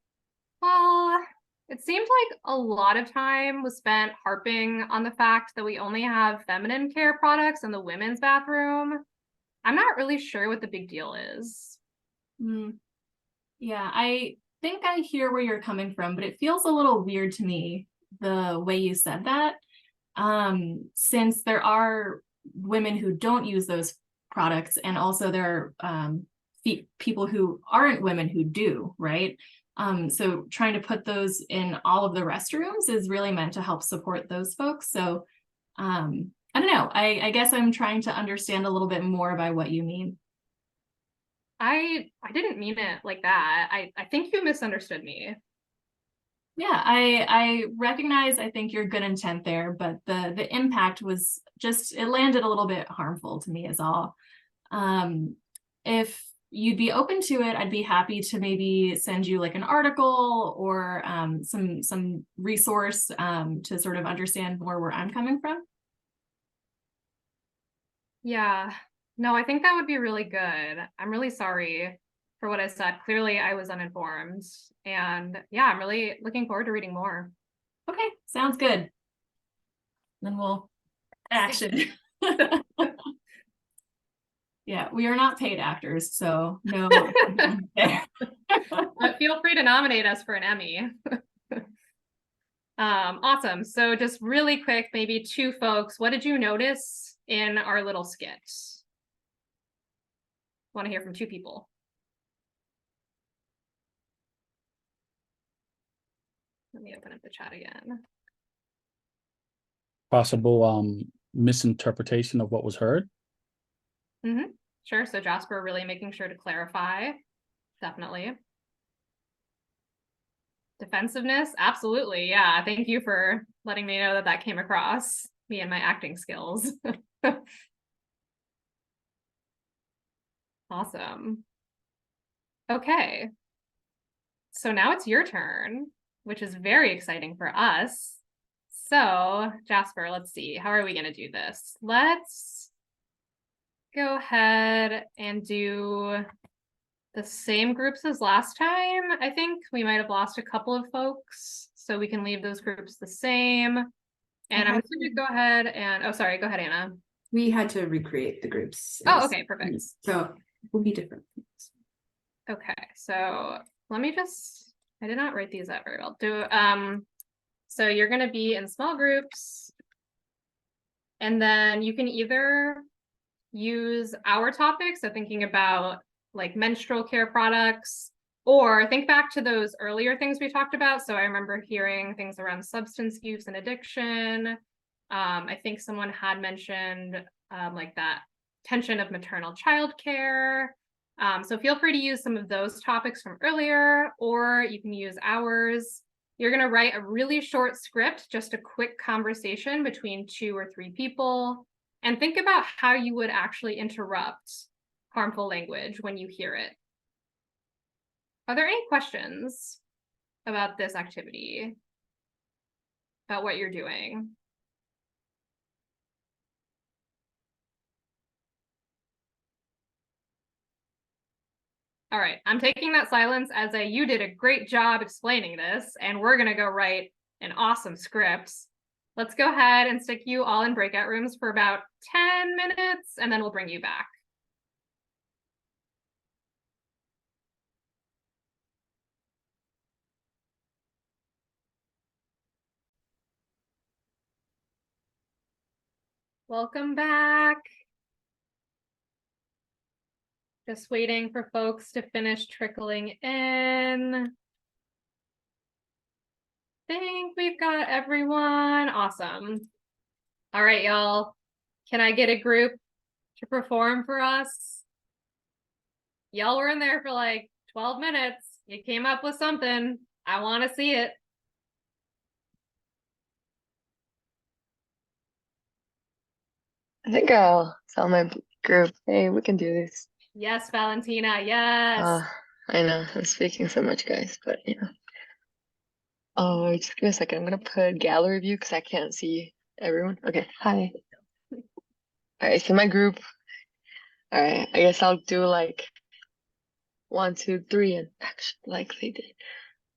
Well, it seemed like a lot of time was spent harping on the fact that we only have feminine care products in the women's bathroom. I'm not really sure what the big deal is. Yeah, I think I hear where you're coming from, but it feels a little weird to me the way you said that. Since there are women who don't use those products, and also there are people who aren't women who do, right? So trying to put those in all of the restrooms is really meant to help support those folks. So I don't know. I guess I'm trying to understand a little bit more by what you mean. I didn't mean it like that. I think you misunderstood me. Yeah, I recognize, I think your good intent there, but the impact was just, it landed a little bit harmful to me is all. If you'd be open to it, I'd be happy to maybe send you like an article or some resource to sort of understand more where I'm coming from. Yeah, no, I think that would be really good. I'm really sorry for what I said. Clearly, I was uninformed. And yeah, I'm really looking forward to reading more. Okay, sounds good. Then we'll action. Yeah, we are not paid actors, so no. But feel free to nominate us for an Emmy. Awesome. So just really quick, maybe two folks, what did you notice in our little skit? Want to hear from two people. Let me open up the chat again. Possible misinterpretation of what was heard. Sure. So Jasper really making sure to clarify. Definitely. Defensiveness. Absolutely. Yeah. Thank you for letting me know that that came across, me and my acting skills. Awesome. Okay. So now it's your turn, which is very exciting for us. So Jasper, let's see. How are we going to do this? Let's go ahead and do the same groups as last time. I think we might have lost a couple of folks, so we can leave those groups the same. And I'm going to go ahead and, oh, sorry, go ahead, Anna. We had to recreate the groups. Oh, okay, perfect. So it will be different. Okay, so let me just, I did not write these out very well. So you're going to be in small groups, and then you can either use our topics, so thinking about like menstrual care products, or think back to those earlier things we talked about. So I remember hearing things around substance use and addiction. I think someone had mentioned like that tension of maternal child care. So feel free to use some of those topics from earlier, or you can use ours. You're going to write a really short script, just a quick conversation between 2 or 3 people, and think about how you would actually interrupt harmful language when you hear it. Are there any questions about this activity? About what you're doing? All right, I'm taking that silence as a you did a great job explaining this, and we're gonna go write an awesome script. Let's go ahead and stick you all in breakout rooms for about 10 minutes, and then we'll bring you back. Welcome back. Just waiting for folks to finish trickling in. Think we've got everyone. Awesome. All right, y'all. Can I get a group to perform for us? Y'all were in there for like 12 minutes. You came up with something. I want to see it. I think I'll tell my group, hey, we can do this. Yes, Valentina. Yes. I know I'm speaking so much, guys, but oh, just give me a second. I'm gonna put gallery view because I can't see everyone. Okay, hi. All right, so my group. All right, I guess I'll do like 1, 2, 3, and action like they did.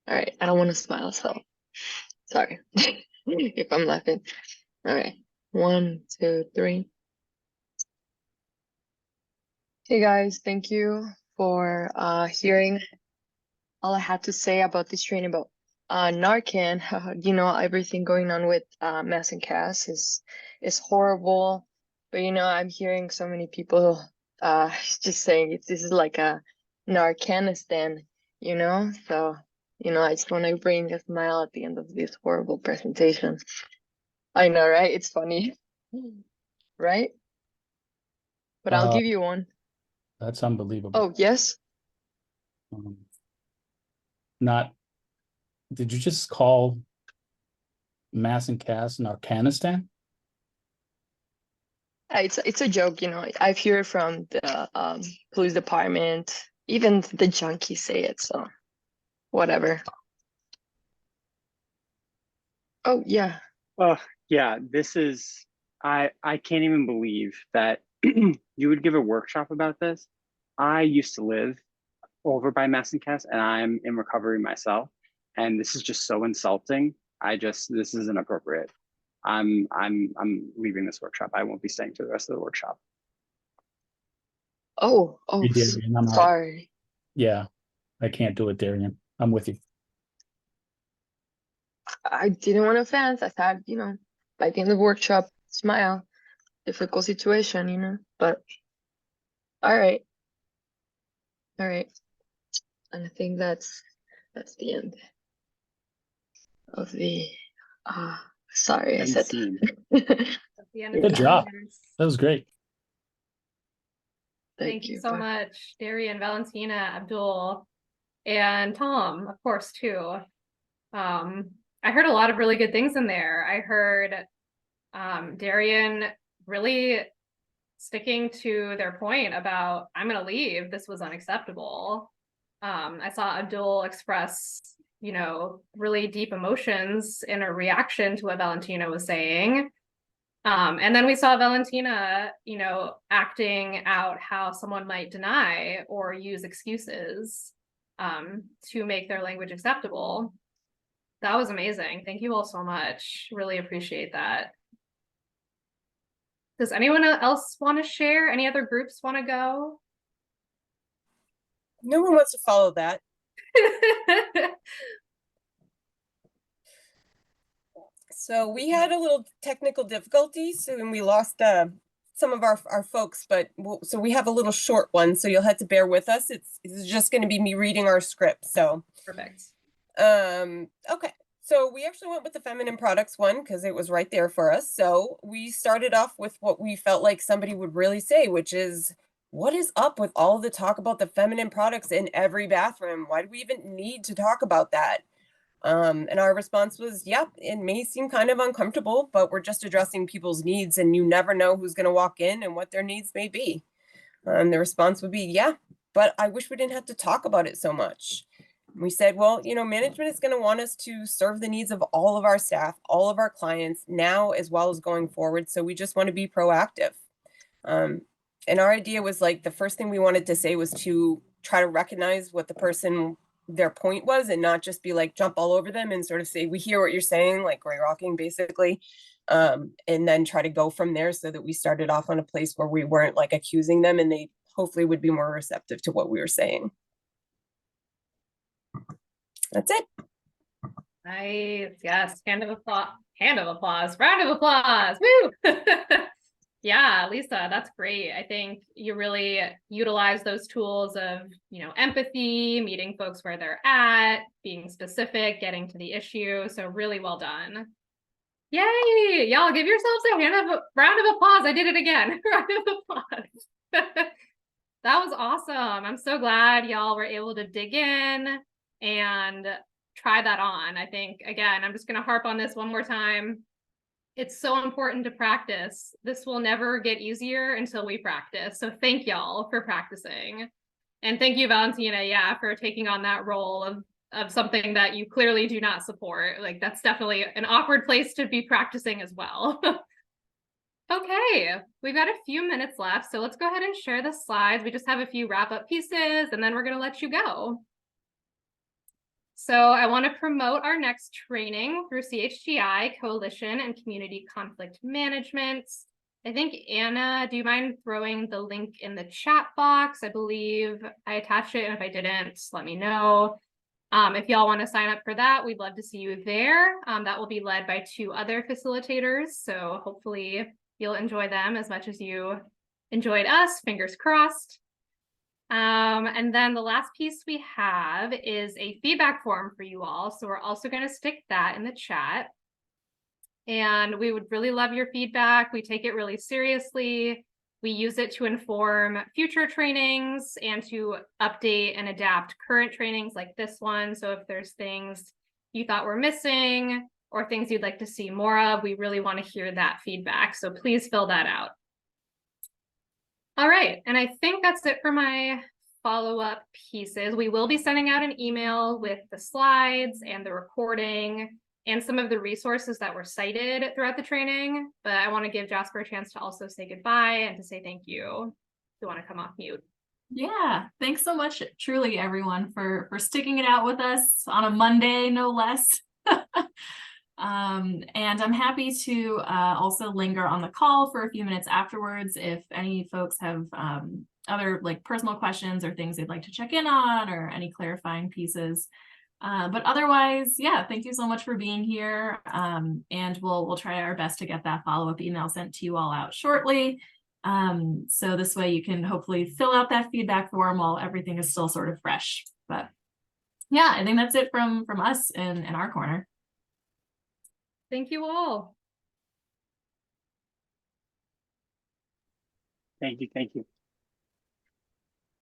All right, I don't want to smile, so sorry if I'm laughing. All right, 1, 2, 3. Hey guys, thank you for hearing all I had to say about this training about Narcan. Everything going on with Mass and Cass is horrible. But I'm hearing so many people just saying this is like a Narcanistan, So, I just want to bring a smile at the end of this horrible presentation. I know, right? It's funny, right? But I'll give you one. That's unbelievable. Oh, yes? Did you just call Mass and Cass Narcanistan? It's a joke, I've heard from the police department, even the junkies say it, so whatever. Oh, yeah. Yeah, this is, I can't even believe that you would give a workshop about this. I used to live over by Mass and Cass, and I'm in recovery myself, and this is just so insulting. This isn't appropriate. I'm leaving this workshop. I won't be staying for the rest of the workshop. Oh, You did, and I'm out. sorry. Yeah, I can't do it, Darian. I'm with you. I didn't want to offend. I thought, by the end of the workshop, smile. Difficult situation, but all right. All right. And I think that's the end of the sorry, I said Good job. That was great. Thank you so much, Darian, Valentina, Abdul, and Tom, of course, too. I heard a lot of really good things in there. I heard Darian really sticking to their point about, I'm going to leave. This was unacceptable. I saw Abdul express, really deep emotions in a reaction to what Valentina was saying. And then we saw Valentina, acting out how someone might deny or use excuses to make their language acceptable. That was amazing. Thank you all so much. Really appreciate that. Does anyone else want to share? Any other groups want to go? No one wants to follow that. So we had a little technical difficulties and we lost some of our folks, but so we have a little short one, so you'll have to bear with us. It's just going to be me reading our script. So perfect. Okay. So we actually went with the feminine products one because it was right there for us. So we started off with what we felt like somebody would really say, which is, what is up with all the talk about the feminine products in every bathroom? Why do we even need to talk about that? And our response was, yep, it may seem kind of uncomfortable, but we're just addressing people's needs, and you never know who's going to walk in and what their needs may be. The response would be, yeah, but I wish we didn't have to talk about it so much. We said, well, you know, management is going to want us to serve the needs of all of our staff, all of our clients now as well as going forward. So we just want to be proactive. And our idea was like, the first thing we wanted to say was to try to recognize what the person, their point was, and not just be like, jump all over them and sort of say, we hear what you're saying, like gray rocking basically. And then try to go from there so that we started off on a place where we weren't like accusing them, and they hopefully would be more receptive to what we were saying. That's it. Nice. Yes. Hand of applause. Hand of applause. Round of applause. Woo! Yeah, Lisa, that's great. I think you really utilize those tools of, you know, empathy, meeting folks where they're at, being specific, getting to the issue. So really well done. Yay! Y'all give yourselves a round of applause. I did it again. Round of applause. That was awesome. I'm so glad y'all were able to dig in and try that on. I think, again, I'm just going to harp on this one more time. It's so important to practice. This will never get easier until we practice. So thank y'all for practicing. And thank you, Valentina, yeah, for taking on that role of something that you clearly do not support. Like, that's definitely an awkward place to be practicing as well. Okay, we've got a few minutes left, so let's go ahead and share the slides. We just have a few wrap-up pieces, and then we're going to let you go. So I want to promote our next training through CHGI, Coalition and Community Conflict Management. I think, Anna, do you mind throwing the link in the chat box? I believe I attached it, and if I didn't, let me know. If y'all want to sign up for that, we'd love to see you there. That will be led by 2 other facilitators, so hopefully you'll enjoy them as much as you enjoyed us, fingers crossed. And then the last piece we have is a feedback form for you all. So we're also going to stick that in the chat. And we would really love your feedback. We take it really seriously. We use it to inform future trainings and to update and adapt current trainings like this one. So if there's things you thought were missing or things you'd like to see more of, we really want to hear that feedback. So please fill that out. All right, and I think that's it for my follow-up pieces. We will be sending out an email with the slides and the recording and some of the resources that were cited throughout the training, but I want to give Jasper a chance to also say goodbye and to say thank you. If you want to come off mute. Yeah, thanks so much, truly, everyone, for sticking it out with us on a Monday, no less. And I'm happy to also linger on the call for a few minutes afterwards if any folks have other like personal questions or things they'd like to check in on or any clarifying pieces. But otherwise, yeah, thank you so much for being here. And we'll try our best to get that follow-up email sent to you all out shortly. So this way you can hopefully fill out that feedback form while everything is still sort of fresh. But yeah, I think that's it from us in our corner. Thank you all. Thank you. Thank you.